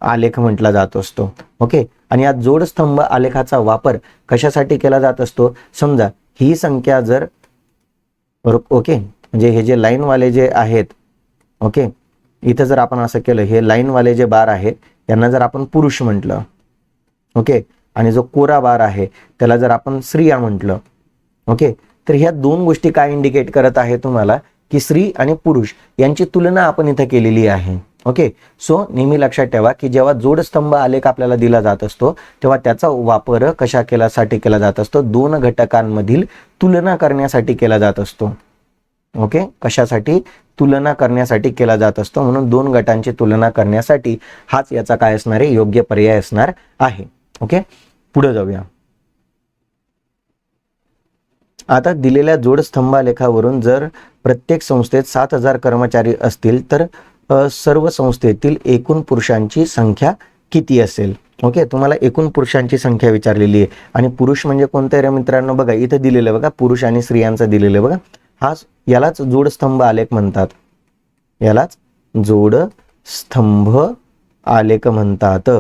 आलेख म्हटला जात असतो. ओके, आणि या जोडस्तंभ आलेखाचा वापर कशासाठी केला जात असतो, समजा ही संख्या जर ओके, म्हणजे हे जे लाईनवाले जे आहेत, ओके इथं जर आपण असं केलं, हे लाईनवाले जे बार आहेत यांना जर आपण पुरुष म्हटलं, ओके, आणि जो कोरा बार आहे त्याला जर आपण स्त्रिया म्हटलं, ओके, तर ह्या दोन गोष्टी काय इंडिकेट करत आहे तुम्हाला की स्त्री आणि पुरुष यांची तुलना आपण इथं केलेली आहे. ओके, सो नेहमी लक्षात ठेवा की जेव्हा जोडस्तंभ आलेख आपल्याला दिला जात असतो तेव्हा त्याचा वापर कशासाठी केला जात असतो, दोन घटकांमधील तुलना करण्यासाठी केला जात असतो. ओके, कशासाठी, तुलना करण्यासाठी केला जात असतो, म्हणून दोन गटांची तुलना करण्यासाठी हाच याचा काय असणार आहे, योग्य पर्याय असणार आहे. ओके, पुढे जाऊया. आता दिलेल्या जोडस्तंभालेखावरून जर प्रत्येक संस्थेत 7000 कर्मचारी असतील तर सर्व संस्थेतील एकूण पुरुषांची संख्या किती असेल. ओके, तुम्हाला एकूण पुरुषांची संख्या विचारलेली आहे आणि पुरुष म्हणजे कोणते रे मित्रांनो, बघा इथं दिलेलं बघा, पुरुष आणि स्त्रियांचं दिलेलं बघा, यालाच जोडस्तंभ आलेख म्हणतात, यालाच जोडस्तंभ आलेख म्हणतात.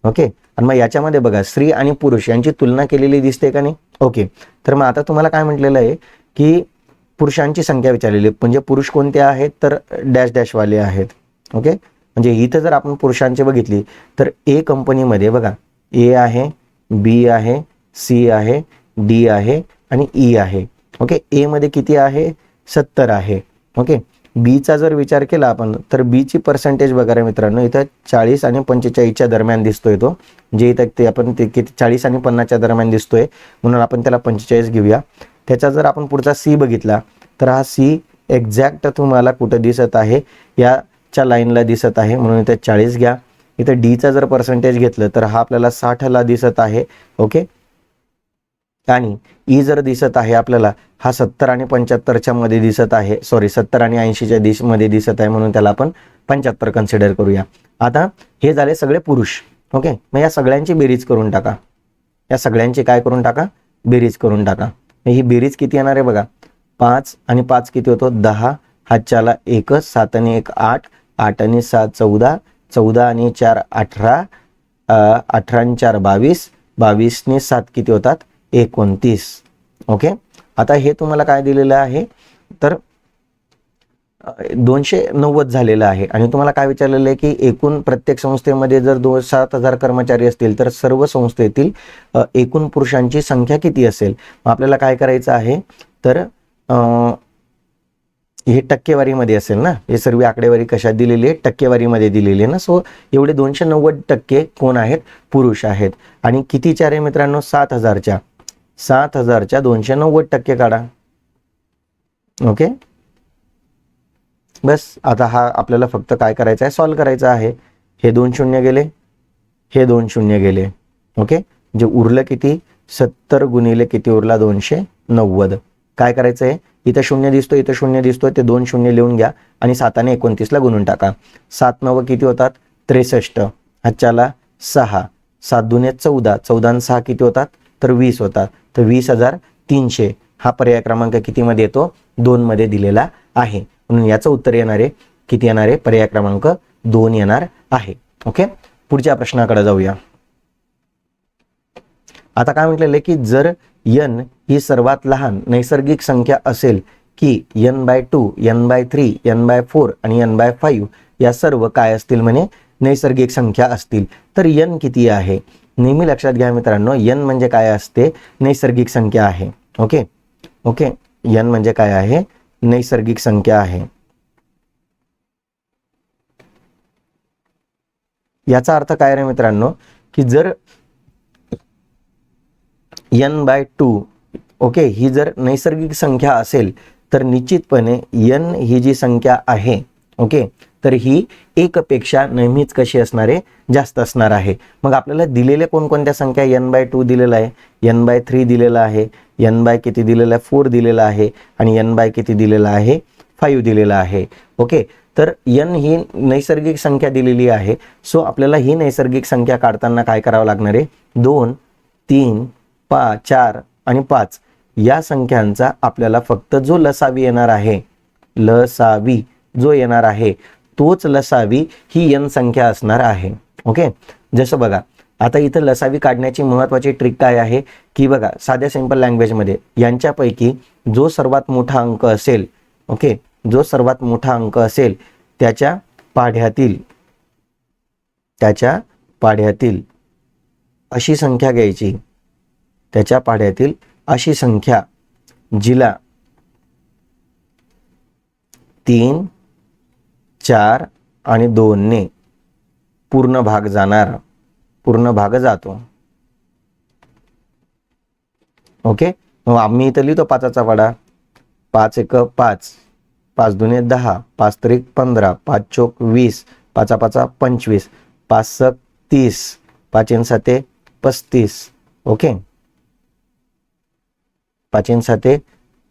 ओके, आणि मग याच्यामध्ये बघा स्त्री आणि पुरुष यांची तुलना केलेली दिसते का नाही, ओके, तर मग आता तुम्हाला काय म्हटलेलं आहे की पुरुषांची संख्या विचारलेली आहे, म्हणजे पुरुष कोणते आहेत तर डॅश डॅशवाले आहेत. ओके, म्हणजे इथं जर आपण पुरुषांची बघितली तर ए कंपनीमध्ये बघा ए आहे, बी आहे, सी आहे, डी आहे आणि ई आहे. ओके, ए मध्ये किती आहे 70 आहे. ओके, बीचा जर विचार केला आपण तर बीची पर्सेंटेज बघा मित्रांनो, इथं 40 आणि 45च्या दरम्यान दिसतोय तो, जे इथं ते आपण ते किती 40 आणि 50च्या दरम्यान दिसतोय म्हणून आपण त्याला 45 घेऊया. त्याचा जर आपण पुढचा सी बघितला तर हा सी एक्झॅक्ट तुम्हाला कुठं दिसत आहे, याच्या लाईनला दिसत आहे म्हणून इथं 40 घ्या. इथं डीचा जर पर्सेंटेज घेतलं तर हा आपल्याला 60ला दिसत आहे. ओके, आणि ई जर दिसत आहे आपल्याला हा 70 आणि 75च्या मध्ये दिसत आहे, सॉरी 70 आणि 80च्या मध्ये दिसत आहे म्हणून त्याला आपण 75 कन्सिडर करूया. आता हे झाले सगळे पुरुष. ओके, मग या सगळ्यांची बेरीज करून टाका, या सगळ्यांची काय करून टाका, बेरीज करून टाका. ही बेरीज किती येणार आहे बघा, 5 आणि 5 किती होतो 10, हातच्याला 1, 7 आणि 1 8, 8 आणि 7 14, 14 आणि 4 18, 18 आणि 4 22, 22 ने 7 किती होतात 29. ओके, आता हे तुम्हाला काय दिलेलं आहे तर 290 झालेलं आहे आणि तुम्हाला काय विचारलेलं आहे की एकूण प्रत्येक संस्थेमध्ये जर 7,000 कर्मचारी असतील तर सर्व संस्थेतील एकूण पुरुषांची संख्या किती असेल. मग आपल्याला काय करायचं आहे तर हे टक्केवारीमध्ये असेल ना, हे सर्व आकडेवारी कशात दिलेली आहे, टक्केवारीमध्ये दिलेली आहे ना. सो एवढे 290% कोण आहेत, पुरुष आहेत. आणि कितीच्या रे मित्रांनो, 7,000च्या 7,000च्या 290% काढा. ओके, बस आता हा आपल्याला फक्त काय करायचं आहे, सॉल्व करायचा आहे. हे 2 शून्य गेले, हे 2 शून्य गेले. ओके, जे उरलं किती 70 गुणिले किती उरला 290. काय करायचं आहे, इथं शून्य दिसतो, इथं शून्य दिसतो, ते 2 शून्य लिहून घ्या आणि 7 आणि 29ला गुणून टाका. 7 9 किती होतात 63, हातच्याला 6, 7 दुने 14, 14 आणि 6 किती होतात तर 20 होतात. तर 20,300 हा पर्याय क्रमांक कितीमध्ये येतो, 2 मध्ये दिलेला आहे. म्हणून याचं उत्तर येणार आहे किती येणार आहे, पर्याय क्रमांक 2 येणार आहे. ओके, पुढच्या प्रश्नाकडे जाऊया. आता काय म्हटलेलं आहे की जर n ही सर्वात लहान नैसर्गिक संख्या असेल की n/2, n/3, n/4 आणि n/5 या सर्व काय असतील म्हणे, नैसर्गिक संख्या असतील. तर n किती आहे, नेहमी लक्षात घ्या मित्रांनो, n म्हणजे काय असते, नैसर्गिक संख्या आहे. ओके ओके, n म्हणजे काय आहे, नैसर्गिक संख्या आहे. याचा अर्थ काय रे मित्रांनो की जर n/2 ओके ही जर नैसर्गिक संख्या असेल तर निश्चितपणे n ही जी संख्या आहे ओके तर ही 1 पेक्षा नेहमीच कशी असणार आहे, जास्त असणार आहे. मग आपल्याला दिलेले कोणकोणत्या संख्या, n/2 दिलेला आहे, n/3 दिलेला आहे, n/ किती दिलेला आहे 4 दिलेला आहे आणि n/ किती दिलेला आहे 5 दिलेला आहे. ओके, तर n ही नैसर्गिक संख्या दिलेली आहे. सो आपल्याला ही नैसर्गिक संख्या काढताना काय करावं लागणार आहे, 2 3 5 4 आणि 5 या संख्यांचा आपल्याला फक्त जो लसावी येणार आहे, लसावी जो येणार आहे तोच लसावी ही n संख्या असणार आहे. ओके, जसं बघा आता इथं लसावी काढण्याची महत्त्वाची ट्रिक काय आहे की बघा साध्या सिंपल लँग्वेजमध्ये यांच्यापैकी जो सर्वात मोठा अंक असेल, ओके जो सर्वात मोठा अंक असेल त्याच्या पाढ्यातील अशी संख्या घ्यायची, त्याच्या पाढ्यातील अशी संख्या जिला 3 4 आणि 2 ने पूर्ण भाग जातो. ओके, मग आम्ही इथं लिहितो 5चा पाढा, 5 1 5, 5 2 10, 5 3 15, 5 चौक 20, 5 5 25, 5 6 30, 5 7 35. ओके, 5 7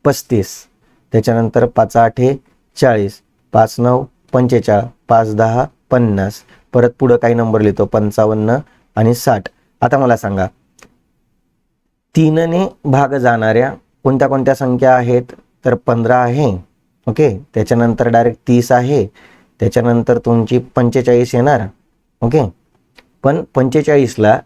35, त्याच्यानंतर 5 8 40, 5 9 45, 5 10 50, परत पुढे काही नंबर लिहितो 55 आणि 60. आता मला सांगा 3 ने भाग जाणाऱ्या कोणत्या कोणत्या संख्या आहेत, तर 15 आहे. ओके, त्याच्यानंतर डायरेक्ट 30 आहे, त्याच्यानंतर तुमची 45 येणार. ओके, पण 45ला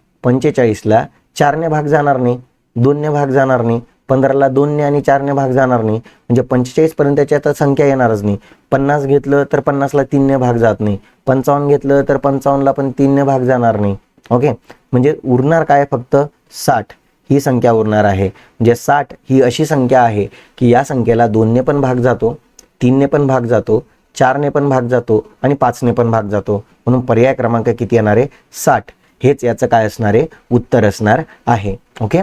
4 ने भाग जाणार नाही, 2ने भाग जाणार नाही, 15ला 2ने आणि 4ने भाग जाणार नाही, म्हणजे 45 पर्यंतच्या तर संख्या येणारच नाही. 50 घेतलं तर 50ला 3ने भाग जात नाही, 55 घेतलं तर 55ला पण 3ने भाग जाणार नाही. ओके, म्हणजे उरणार काय, फक्त 60 ही संख्या उरणार आहे. म्हणजे 60 ही अशी संख्या आहे की या संख्येला 2ने पण भाग जातो, 3ने पण भाग जातो, 4ने पण भाग जातो आणि 5ने पण भाग जातो. म्हणून पर्याय क्रमांक किती येणार आहे, 60. हेच याचं काय असणार आहे, उत्तर असणार आहे. ओके,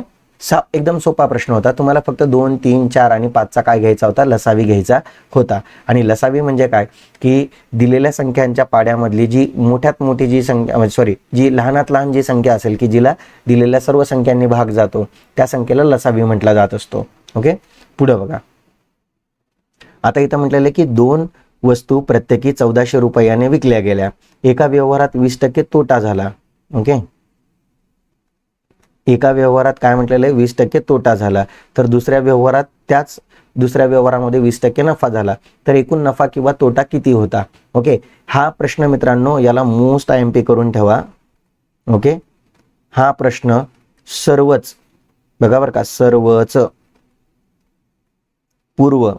एकदम सोपा प्रश्न होता. तुम्हाला फक्त 2, 3, 4 आणि 5चा काय घ्यायचा होता, लसावी घ्यायचा होता. आणि लसावी म्हणजे काय की दिलेल्या संख्यांच्या पाड्यामधली जी मोठ्यात मोठी जी संख्या, जी लहानात लहान जी संख्या असेल की जिला दिलेल्या सर्व संख्यांनी भाग जातो, त्या संख्येला लसावी म्हटला जात असतो. ओके, पुढे बघा. आता इथं म्हटलेलं की 2 वस्तू प्रत्येकी 1400 रुपयाने विकल्या गेल्या. एका व्यवहारात 20% तोटा झाला. ओके, एका व्यवहारात काय म्हटलेलं आहे, 20% तोटा झाला. तर दुसऱ्या व्यवहारामध्ये 20% नफा झाला. तर एकूण नफा किंवा तोटा किती होता. ओके, हा प्रश्न मित्रांनो याला मोस्ट IMP करून ठेवा. ओके, हा प्रश्न सर्वच बघा बरं का, सर्वच पूर्व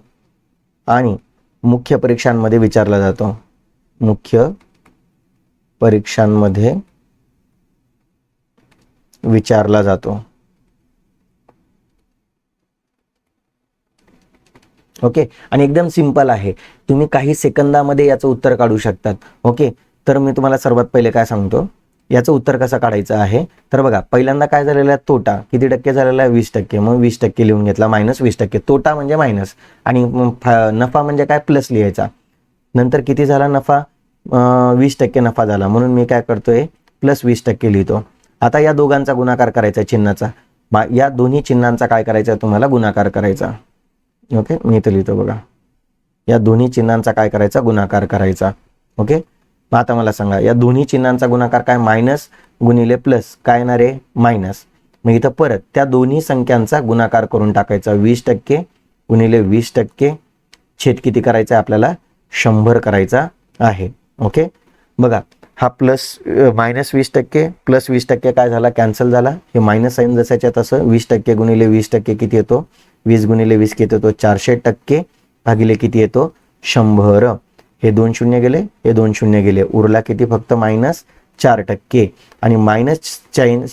आणि मुख्य परीक्षांमध्ये विचारला जातो. मुख्य परीक्षांमध्ये विचारला जातो. ओके, आणि एकदम सिंपल आहे. तुम्ही काही सेकंदामध्ये याचं उत्तर काढू शकतात. ओके, तर मी तुम्हाला सर्वात पहिले काय सांगतो, याचं उत्तर कसं काढायचं आहे. तर बघा, पहिल्यांदा काय झालेला आहे, तोटा किती टक्के झालेला आहे, 20%. मग 20% लिहून घेतला, -20%. तोटा म्हणजे मायनस आणि नफा म्हणजे काय, प्लस लिहायचा. नंतर किती झाला नफा, 20% नफा झाला, म्हणून मी काय करतोय, +20% लिहितो. आता या दोघांचा गुणाकार करायचा चिन्हाचा, या दोन्ही चिन्हांचा काय करायचा, तुम्हाला गुणाकार करायचा. ओके, मी इथे लिहितो बघा, या दोन्ही चिन्हांचा काय करायचा, गुणाकार करायचा. ओके, मग आता मला सांगा, या दोन्ही चिन्हांचा गुणाकार काय, मायनस गुणिले प्लस काय येणार आहे, मायनस. मग इथं परत त्या दोन्ही संख्यांचा गुणाकार करून टाकायचा. 20% गुणिले 20% छेद किती करायचा आहे आपल्याला, 100 करायचा आहे. ओके, बघा, हा -20% प्लस 20% काय झाला, कॅन्सल झाला. हे मायनस साईन जसाच्या तसं, 20% गुणिले 20% किती येतो, 20 गुणिले 20 किती येतो, 400% भागिले किती येतो, 100. हे 2 शून्य गेले, हे 2 शून्य गेले, उरला किती, फक्त -4%. आणि मायनस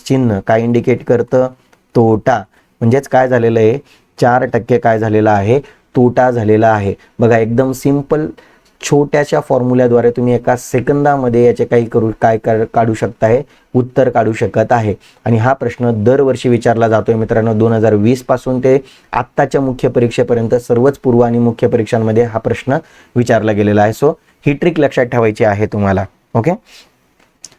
चिन्ह काय इंडिकेट करतं, तोटा. म्हणजेच काय झालेलं आहे, 4% काय झालेला आहे, तोटा झालेला आहे. बघा, एकदम सिंपल छोट्याशा फॉर्म्युल्याद्वारे तुम्ही एका सेकंदामध्ये याचे काढू शकताय, उत्तर काढू शकत आहे. आणि हा प्रश्न दरवर्षी विचारला जातोय मित्रांनो. 2020 पासून ते आत्ताच्या मुख्य परीक्षेपर्यंत सर्वच पूर्व आणि मुख्य परीक्षांमध्ये हा प्रश्न विचारला गेलेला आहे. सो ही ट्रिक लक्षात ठेवायची आहे तुम्हाला. ओके,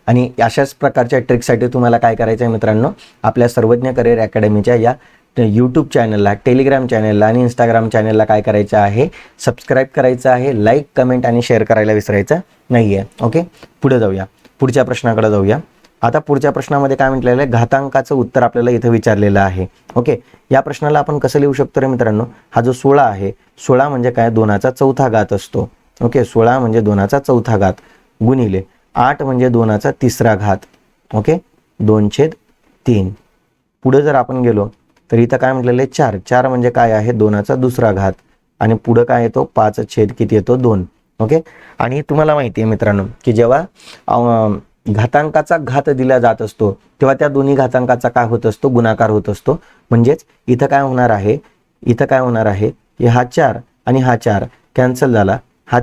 आणि अशाच प्रकारच्या ट्रिकसाठी तुम्हाला काय करायचं आहे मित्रांनो, आपल्या सर्वज्ञ करिअर अकॅडमीच्या या यूट्यूब चॅनलला, टेलिग्राम चॅनलला आणि इंस्टाग्राम चॅनलला काय करायचं आहे, सबस्क्राईब करायचं आहे. लाईक, कमेंट आणि शेअर करायला विसरायचं नाही आहे. ओके, पुढे जाऊया, पुढच्या प्रश्नाकडे जाऊया. आता पुढच्या प्रश्नामध्ये काय म्हटलेलं आहे, घातांकाचं उत्तर आपल्याला इथं विचारलेलं आहे. ओके, या प्रश्नाला आपण कसं लिहू शकतो रे मित्रांनो, हा जो 16 आहे, 16 म्हणजे काय, 2चा चौथा घात असतो. ओके, 16 म्हणजे 2चा चौथा घात गुणिले 8 म्हणजे 2चा तिसरा घात. ओके, 2/3. पुढे जर आपण गेलो तर इथं काय म्हटलेलं आहे, 4 म्हणजे काय आहे, 2चा दुसरा घात आणि पुढं काय येतो, 5 किती येतो, 2. ओके, आणि तुम्हाला माहिती आहे मित्रांनो की जेव्हा घातांकाचा घात दिला जात असतो तेव्हा त्या दोन्ही घातांकाचा काय होत असतो, गुणाकार होत असतो. म्हणजेच इथं काय होणार आहे, हा 4 आणि हा 4 कॅन्सल झाला, हा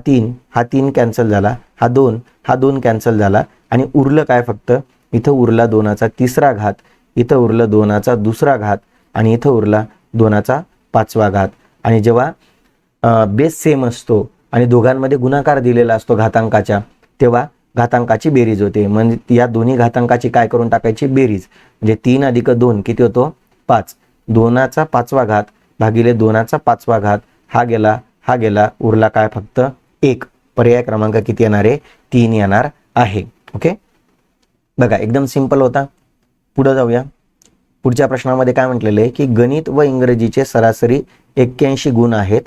3 कॅन्सल झाला, हा 2 कॅन्सल झाला आणि उरलं काय, फक्त इथं उरला 2चा तिसरा घात, इथं उरलं 2चा दुसरा घात आणि इथं उरला 2चा पाचवा घात. आणि जेव्हा बेस सेम असतो आणि दोघांमध्ये गुणाकार दिलेला असतो घातांकाच्या, तेव्हा घातांकाची बेरीज होते. म्हणजे या दोन्ही घातांकाची काय करून टाकायची, बेरीज. म्हणजे 3 + 2 किती होतो, 5. 2चा पाचवा घात भागिले 2चा पाचवा घात, हा गेला, उरला काय, फक्त 1. पर्याय क्रमांक किती येणार आहे, 3 येणार आहे. ओके, बघा, एकदम सिंपल होता. पुढे जाऊया. पुढच्या प्रश्नामध्ये काय म्हटलेलं आहे की गणित व इंग्रजीचे सरासरी 81 गुण आहेत.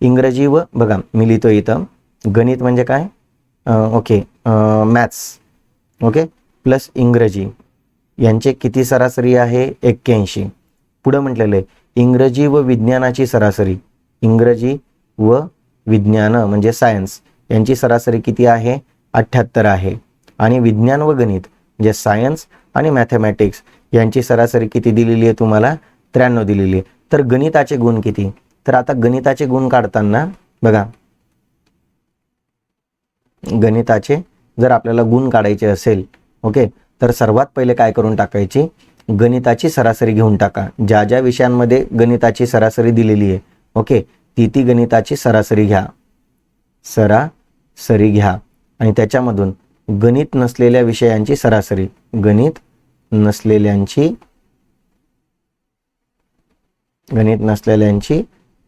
इंग्रजी व, बघा मी लिहितो इथं, गणित म्हणजे काय, ओके, मॅथ्स, ओके, प्लस इंग्रजी यांचे किती सरासरी आहे, 81. पुढं म्हटलेलं आहे इंग्रजी व विज्ञानाची सरासरी, इंग्रजी व विज्ञान म्हणजे सायन्स यांची सरासरी किती आहे 78 आहे. आणि विज्ञान व गणित म्हणजे सायन्स आणि मॅथमॅटिक्स यांची सरासरी किती दिलेली आहे तुम्हाला 93 दिलेली आहे. तर गणिताचे गुण किती, तर आता गणिताचे गुण काढताना बघा, गणिताचे जर आपल्याला गुण काढायचे असेल ओके, तर सर्वात पहिले काय करून टाकायची, गणिताची सरासरी घेऊन टाका. ज्या ज्या विषयांमध्ये गणिताची सरासरी दिलेली आहे ओके, ती गणिताची सरासरी घ्या, सरासरी घ्या. आणि त्याच्यामधून गणित नसलेल्या विषयांची सरासरी, गणित नसलेल्यांची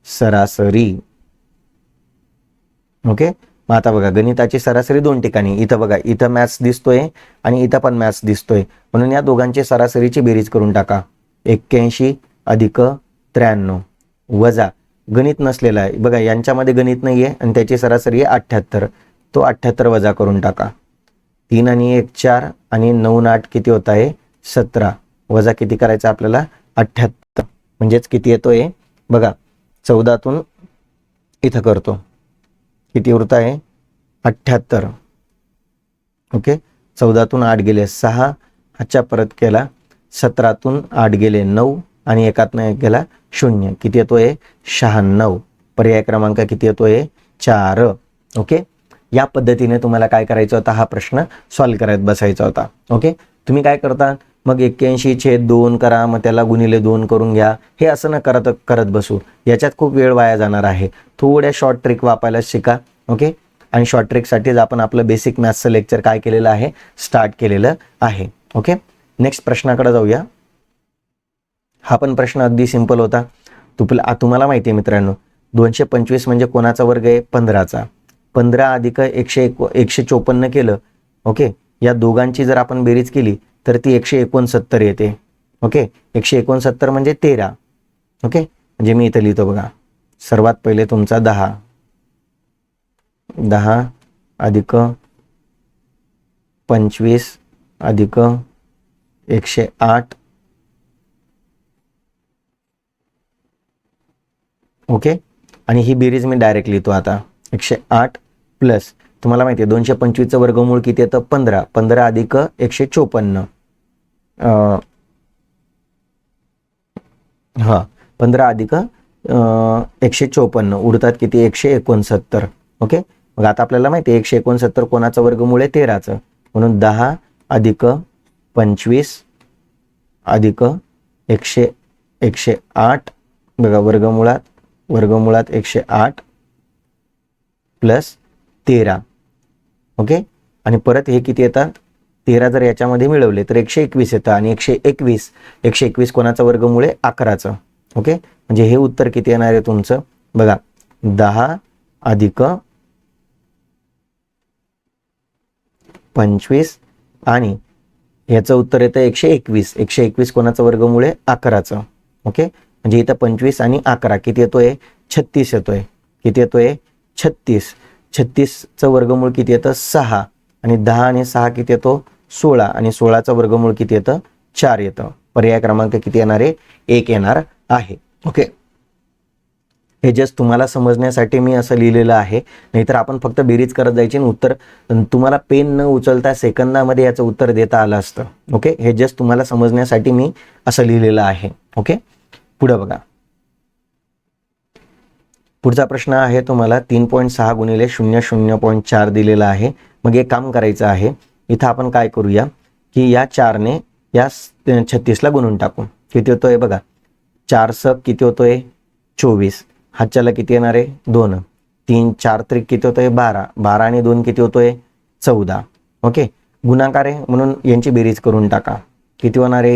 सरासरी ओके. मग आता बघा गणिताची सरासरी दोन ठिकाणी, इथं बघा, इथं मॅथ्स दिसतोय आणि इथं पण मॅथ्स दिसतोय, म्हणून या दोघांची सरासरीची बेरीज करून टाका. 81 अधिक 93 वजा गणित नसलेला आहे बघा, यांच्यामध्ये गणित नाही आहे आणि त्याची सरासरी आहे 78, तो 78 वजा करून टाका. 3 आणि 1 4 आणि 9 आणि 8 किती होत आहे 17, वजा किती करायचं आपल्याला 78, म्हणजेच किती येतोय बघा 14तून इथं करतो, किती उरत आहे 78 ओके. 14तून 8 गेले 6, हाच्या परत केला, 17तून 8 गेले 9 आणि 1 गेला 0, किती येतोय 96. पर्याय क्रमांक किती येतोय 4 ओके. या पद्धतीने तुम्हाला काय करायचं होता, हा प्रश्न सॉल्व्ह करत बसायचा होता ओके. तुम्ही काय करता मग 81/2 करा, मग त्याला गुणिले 2 करून घ्या, हे असं न करत बसू, याच्यात खूप वेळ वाया जाणार आहे. थोड्या शॉर्ट ट्रिक वापरायला शिका ओके. आणि शॉर्ट ट्रिकसाठीच आपण आपलं बेसिक मॅथ्सचं लेक्चर काय केलेलं आहे, स्टार्ट केलेलं आहे ओके. नेक्स्ट प्रश्नाकडे जाऊया. हा पण प्रश्न अगदी सिंपल होता. तुम्हाला माहिती आहे मित्रांनो, 225 म्हणजे कोणाचा वर्ग आहे 15चा. 15 अधिक 154 केलं ओके, या दोघांची जर आपण बेरीज केली तर ती 169 येते ओके. 169 म्हणजे 13 ओके. म्हणजे मी इथं लिहितो बघा, सर्वात पहिले तुमचा 10 अधिक 25 अधिक 108 ओके. आणि ही बेरीज मी डायरेक्ट लिहितो आता, 108 प्लस तुम्हाला माहिती आहे 225चं वर्गमूळ किती येतं 15, 15 अधिक 154 15 अधिक 154 उरतात किती 169 ओके. मग आता आपल्याला माहिती आहे 169 कोणाचं वर्गमूळ आहे 13चं, म्हणून 10 अधिक 25 अधिक 108 बघा, वर्गमुळात 108 प्लस 13 ओके. आणि परत हे किती येतात 13 जर याच्यामध्ये मिळवले तर 121 येतं, आणि 121 कोणाचं वर्गमूळ आहे 11चं ओके. म्हणजे हे उत्तर किती येणार आहे तुमचं बघा, 10 अधिक 25 आणि याचं उत्तर येतं 121. 121 कोणाचं वर्गमूळ आहे 11चं ओके. म्हणजे इथं 25 आणि 11 किती येतोय 36 येतोय. किती येतोय 36. 36चं वर्गमूळ किती येतं 6, आणि 10 आणि 6 किती येतो 16, आणि 16चं वर्गमूळ किती येतं 4 येतं. पर्याय क्रमांक किती येणार आहे 1 येणार आहे ओके. हे जस्ट तुम्हाला समजण्यासाठी मी असं लिहिलेलं आहे, नाहीतर आपण फक्त बेरीज करत जायची आणि उत्तर तुम्हाला पेन न उचलता सेकंदामध्ये याचं उत्तर देता आलं असतं ओके. हे जस्ट तुम्हाला समजण्यासाठी मी असं लिहिलेलं आहे ओके. पुढे बघा, पुढचा प्रश्न आहे तुम्हाला 3.6 गुणिले 0.4 दिलेला आहे. मग एक काम करायचं आहे, इथं आपण काय करूया की या 4ने या 36ला गुणून टाकू. किती होतोय बघा, 4 सक किती होतोय 24, हातच्याला किती येणार आहे 2, 3 4 त्रिक किती होतोय 12, 12 आणि 2 किती होतोय 14 ओके. गुणाकार आहे म्हणून यांची बेरीज करून टाका. किती होणार आहे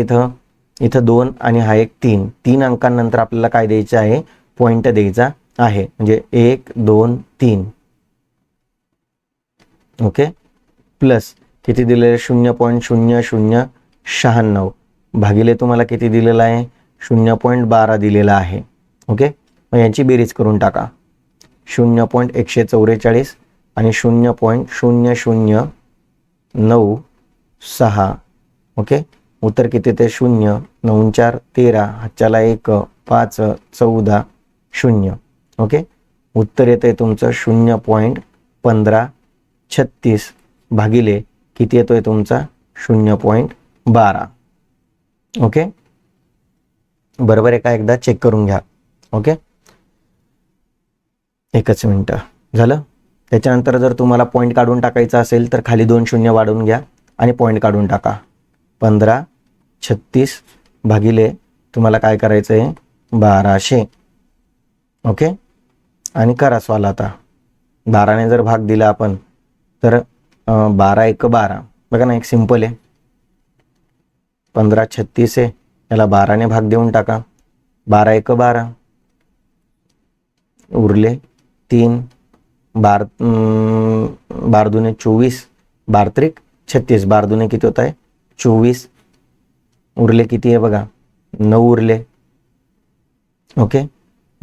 इथं 2 आणि हा एक 3, 3 अंकांनंतर आपल्याला काय द्यायचं आहे पॉइंट द्यायचा आहे, म्हणजे 1 2 3 ओके. प्लस किती दिलेलं 0.0096 भागिले तुम्हाला किती दिलेला आहे 0.12 दिलेला आहे ओके. मग यांची बेरीज करून टाका, 0.144 आणि 0.0096 ओके. उत्तर किती ते 0, 9 4 13, हातच्याला 1, 5 14 0. ओके, उत्तर येतं आहे तुमचं 0.1536 भागिले किती येतोय तुमचा 0.12. ओके, बरोबर आहे का? एकदा चेक करून घ्या. ओके, एकच मिनटं झालं. त्याच्यानंतर जर तुम्हाला पॉईंट काढून टाकायचा असेल तर खाली 2 शून्य वाढवून घ्या आणि पॉईंट काढून टाका. 1536 भागिले तुम्हाला काय करायचं आहे 1200. ओके, आणि करा सॉल्व. आता 12ने जर भाग दिला आपण तर 12 1 12. बघा ना, एक सिंपल आहे. 1536 आहे, याला 12ने भाग देऊन टाका. 12 1 12, उरले 3, 12 दूने 24, 12 त्रिक 36, 12 दूने किती होत आहे 24, उरले किती आहे बघा 9 उरले. ओके,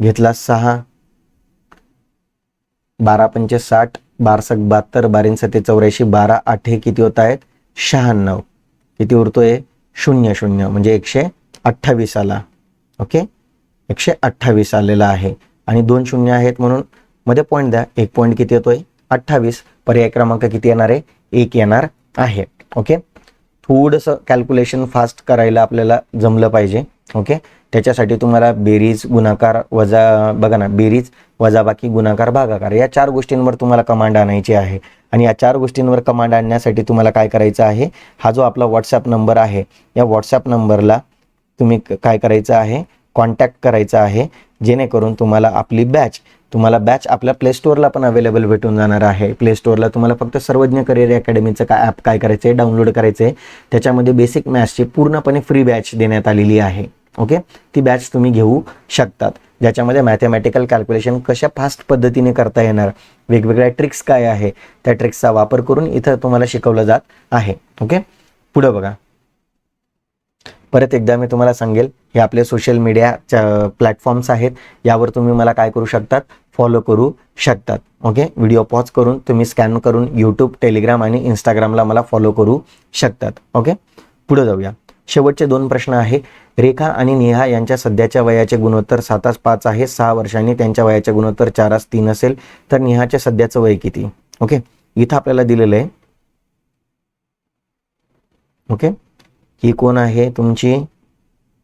घेतला 6, 12 पंचे 60, 12 सक 72, 12 सते 84, 12 8 किती होत आहेत 96. किती उरतोय 0 0 म्हणजे 128 आला. ओके, 128 आलेला आहे आणि 2 शून्य आहेत म्हणून मध्ये पॉईंट द्या. एक पॉईंट किती येतोय 28. पर्याय क्रमांक किती येणार आहे 1 येणार आहे. ओके, थोडंसं कॅल्क्युलेशन फास्ट करायला आपल्याला जमलं पाहिजे. ओके, त्याच्यासाठी तुम्हाला बेरीज गुणाकार वजा, बघा ना, बेरीज वजाबाकी गुणाकार भागाकार या 4 गोष्टींवर तुम्हाला कमांड आणायची आहे. आणि या 4 गोष्टींवर कमांड आणण्यासाठी तुम्हाला काय करायचं आहे, हा जो आपला व्हॉट्सॲप नंबर आहे या व्हॉट्सॲप नंबरला तुम्ही काय करायचं आहे कॉन्टॅक्ट करायचा आहे, जेणेकरून तुम्हाला आपली बॅच आपल्या प्ले स्टोअरला पण अवेलेबल भेटून जाणार आहे. प्ले स्टोअरला तुम्हाला फक्त सर्वज्ञ करिअर अकॅडमीचं ॲप काय करायचं आहे डाउनलोड करायचं आहे. त्याच्यामध्ये बेसिक मॅथ्सची पूर्णपणे फ्री बॅच देण्यात आलेली आहे. ओके, ती बॅच तुम्ही घेऊ शकतात, ज्याच्यामध्ये मॅथमॅटिकल कॅल्क्युलेशन कशा फास्ट पद्धतीने करता येणार, वेगवेगळ्या ट्रिक्स काय आहे त्या ट्रिक्सचा वापर करून इथं तुम्हाला शिकवलं जात आहे. ओके, पुढं बघा. परत एकदा मी तुम्हाला सांगेल, हे आपले सोशल मीडिया प्लॅटफॉर्म्स आहेत, यावर तुम्ही मला काय करू शकतात फॉलो करू शकतात. ओके, व्हिडिओ पॉज करून तुम्ही स्कॅन करून यूट्यूब, टेलिग्राम आणि इंस्टाग्रामला मला फॉलो करू शकतात. ओके, पुढे जाऊया. शेवटचे 2 प्रश्न आहे. रेखा आणि नेहा यांच्या सध्याच्या वयाचे गुणोत्तर 7:5 आहे. 6 वर्षांनी त्यांच्या वयाचे गुणोत्तर 4:3 असेल तर नेहाचे सध्याचं वय किती? ओके, इथं आपल्याला दिलेलं आहे. ओके, ही कोण आहे तुमची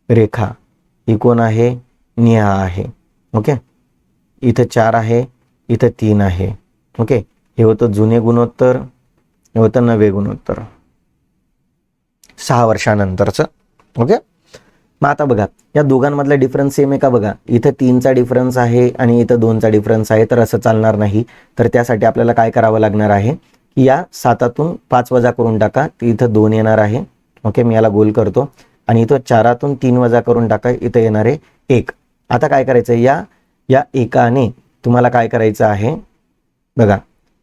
रेखा, ही कोण आहे नेहा आहे. ओके, इथं 4 आहे, इथं 3 आहे. ओके, हे होतं जुने गुणोत्तर, हे होतं नवे गुणोत्तर 6 वर्षानंतरचं. ओके, मग आता बघा या दोघांमधला डिफरन्स सेम आहे का? बघा, इथं 3चा डिफरन्स आहे आणि इथं 2चा डिफरन्स आहे, तर असं चालणार नाही. तर त्यासाठी आपल्याला काय करावं लागणार आहे की या 7तून 5 वजा करून टाका, इथं 2 येणार आहे. ओके, मी याला गोल करतो आणि इथं 4तून 3 वजा करून टाका, इथं येणार आहे 1. आता काय करायचं, या एकाने तुम्हाला काय करायचं आहे बघा,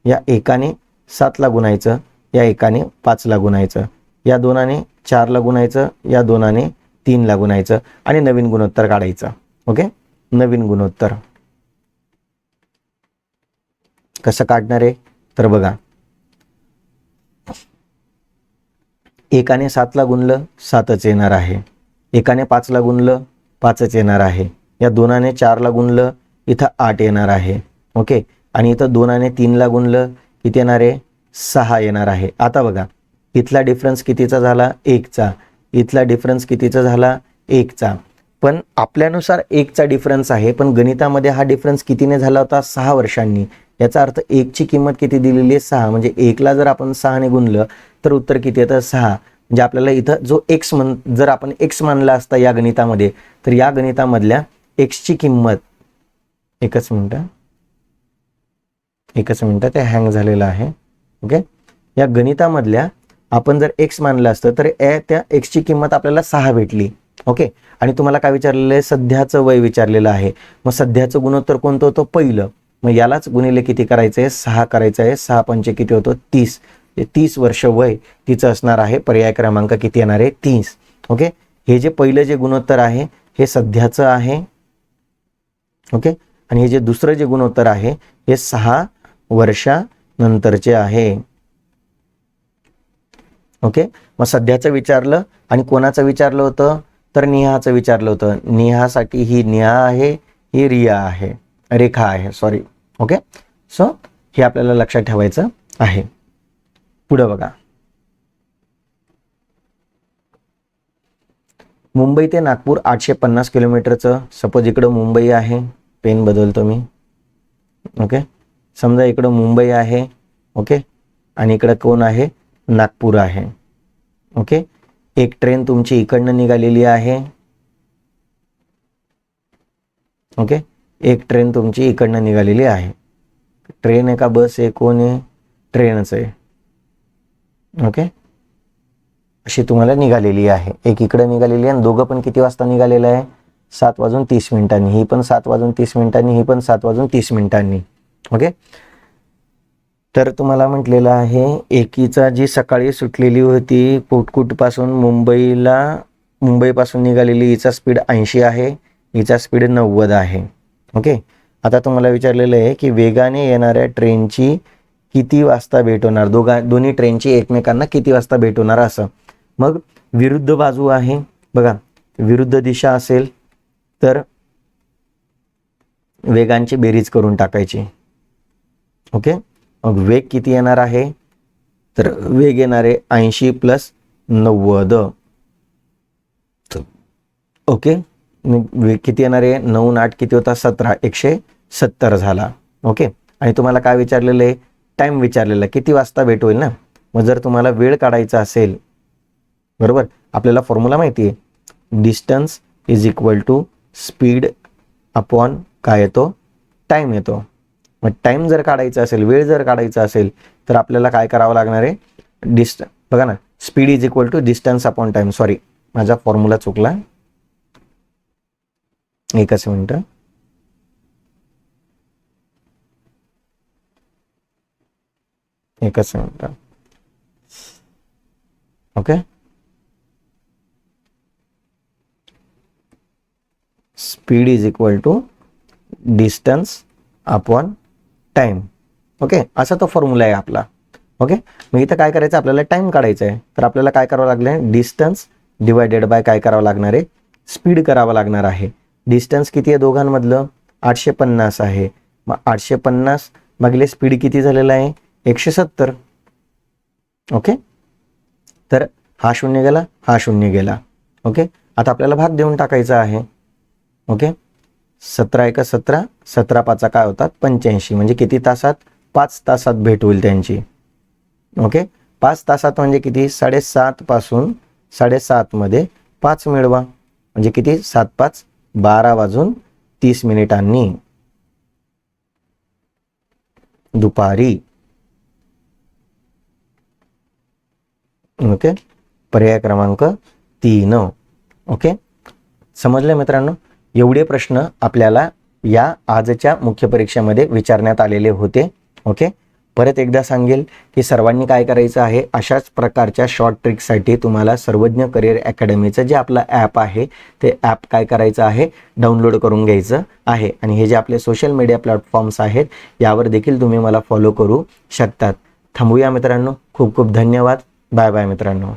या एकाने 7ला गुणायचं, या एकाने 5ला गुणायचं, या 2ने 4ला गुणायचं, या 2ने 3ला गुणायचं आणि नवीन गुणोत्तर काढायचं. ओके, नवीन गुणोत्तर कसं काढणार आहे तर बघा, एकाने 7ला गुणलं 7च येणार आहे, एकाने 5ला गुणलं 5च येणार आहे, या 2ने 4ला गुणलं इथं 8 येणार आहे. ओके, आणि इथं 2ने 3ला गुणलं किती येणार आहे 6 येणार आहे. आता बघा इथला डिफरन्स कितीचा झाला 1चा, इथला डिफरन्स कितीचा झाला 1चा. पण आपल्यानुसार 1चा डिफरन्स आहे, पण गणितामध्ये हा डिफरन्स कितीने झाला होता 6 वर्षांनी. याचा अर्थ 1ची किंमत किती दिलेली आहे 6, म्हणजे 1ला जर आपण 6ने गुणलं तर उत्तर किती येतं 6. म्हणजे आपल्याला इथं जो एक्स जर आपण एक्स मानला असता या गणितामध्ये, तर या गणितामधल्या एक्सची किंमत, एकच मिनटं ते हँग झालेलं आहे. ओके, या गणितामधल्या आपण जर एक्स मानलं असतं तर त्या एक्सची किंमत आपल्याला 6 भेटली. ओके, आणि तुम्हाला काय विचारलेलं आहे सध्याचं वय विचारलेलं आहे. मग सध्याचं गुणोत्तर कोणतं होतं पहिलं, मग यालाच गुणिले किती करायचं आहे 6 करायचं आहे. 6 पंचे किती होतं 30, 30 वर्ष वय तिचं असणार आहे. पर्याय क्रमांक किती येणार आहे 30. ओके, हे जे पहिलं जे गुणोत्तर आहे हे सध्याचं आहे. ओके, आणि हे जे दुसरं जे गुणोत्तर आहे हे 6 वर्षानंतरचे आहे. ओके, मग सध्याचं विचारलं आणि कोणाचं विचारलं होतं, तर नेहाचं विचारलं होतं. नेहासाठी ही नेहा आहे, ही रिया आहे, रेखा आहे, सॉरी. ओके, सो हे आपल्याला लक्षात ठेवायचं आहे. पुढे बघा, मुंबई ते नागपूर 850 किलोमीटरचं, सपोज इकडं मुंबई आहे, पेन बदलतो मी. ओके, समजा इकडं मुंबई आहे. ओके, आणि इकडं कोण आहे, नागपूर आहे. ओके, एक ट्रेन तुमची इकडनं निघालेली आहे. ओके, एक ट्रेन तुमची इकडनं निघालेली आहे. ट्रेन आहे का बस आहे, कोण आहे, ट्रेनच आहे. ओके, अशी तुम्हाला निघालेली आहे. एक इकडे निघालेली आहे आणि दोघं पण किती वाजता निघालेलं आहे, 7:30 ही पण 7:30 ही पण 7:30. ओके, तर तुम्हाला म्हटलेलं आहे एकीचा जी सकाळी सुटलेली होती कोटकुटपासून मुंबईपासून निघालेली, हिचा स्पीड 80 आहे, हिचा स्पीड 90 आहे. ओके, आता तुम्हाला विचारलेलं आहे की वेगाने येणाऱ्या ट्रेनची किती वाजता भेट होणार, दोन्ही ट्रेनची एकमेकांना किती वाजता भेट होणार असं. मग विरुद्ध बाजू आहे बघा, विरुद्ध दिशा असेल तर वेगांची बेरीज करून टाकायची. ओके, मग वेग किती येणार आहे, तर वेग येणारे 80 + 90. ओके, वेग किती येणार आहे, 9 × 8 किती होता, 17, 170 झाला. ओके, आणि तुम्हाला काय विचारलेलं आहे, टाइम विचारलेला, किती वाजता भेट होईल ना. मग जर तुम्हाला वेळ काढायचा असेल, बरोबर, आपल्याला फॉर्म्युला माहिती आहे, डिस्टन्स = स्पीड अपॉन काय येतो, टाइम येतो. मग टाइम जर काढायचा असेल, वेळ जर काढायचा असेल, तर आपल्याला काय करावं लागणार आहे, बघा ना, speed = distance upon time. Sorry, माझा फॉर्म्युला चुकला, एकच minute. Okay, speed = distance upon time. Okay, असा तो फॉर्म्युला आहे आपला. ओके, मग इथं काय करायचं, आपल्याला टाइम काढायचा आहे, तर आपल्याला काय करावं लागलं आहे, डिस्टन्स डिवायडेड बाय काय करावं लागणार आहे, स्पीड करावं लागणार आहे. डिस्टन्स किती आहे दोघांमधलं, 850 आहे. मग 850 भागिले स्पीड किती झालेला आहे, 170. ओके, तर हा 0 गेला, हा 0 गेला. ओके, आता आपल्याला भाग देऊन टाकायचा आहे. ओके, 17 × 17, 17 × 5 काय होतात, 85. म्हणजे किती तासात, 5 तासात भेट होईल त्यांची. ओके, 5 तासात म्हणजे किती, 7:30 पासून 7:30 मध्ये 5 मिळवा, म्हणजे किती, 7 × 5 = 12:30 दुपारी. ओके, पर्याय क्रमांक 3. ओके, समजले मित्रांनो, एवढे प्रश्न आपल्याला या आजच्या मुख्य परीक्षेमध्ये विचारण्यात आलेले होते. ओके, परत एकदा सांगेल की सर्वांनी काय करायचं आहे, अशाच प्रकारच्या शॉर्ट ट्रिकसाठी तुम्हाला सर्वज्ञ करिअर अकॅडमीचं जे आपलं ॲप आहे ते ॲप काय करायचं आहे, डाउनलोड करून घ्यायचं आहे. आणि हे जे आपले सोशल मीडिया प्लॅटफॉर्म्स आहेत यावर देखील तुम्ही मला फॉलो करू शकतात. थांबूया मित्रांनो, खूप खूप धन्यवाद. बाय बाय मित्रांनो.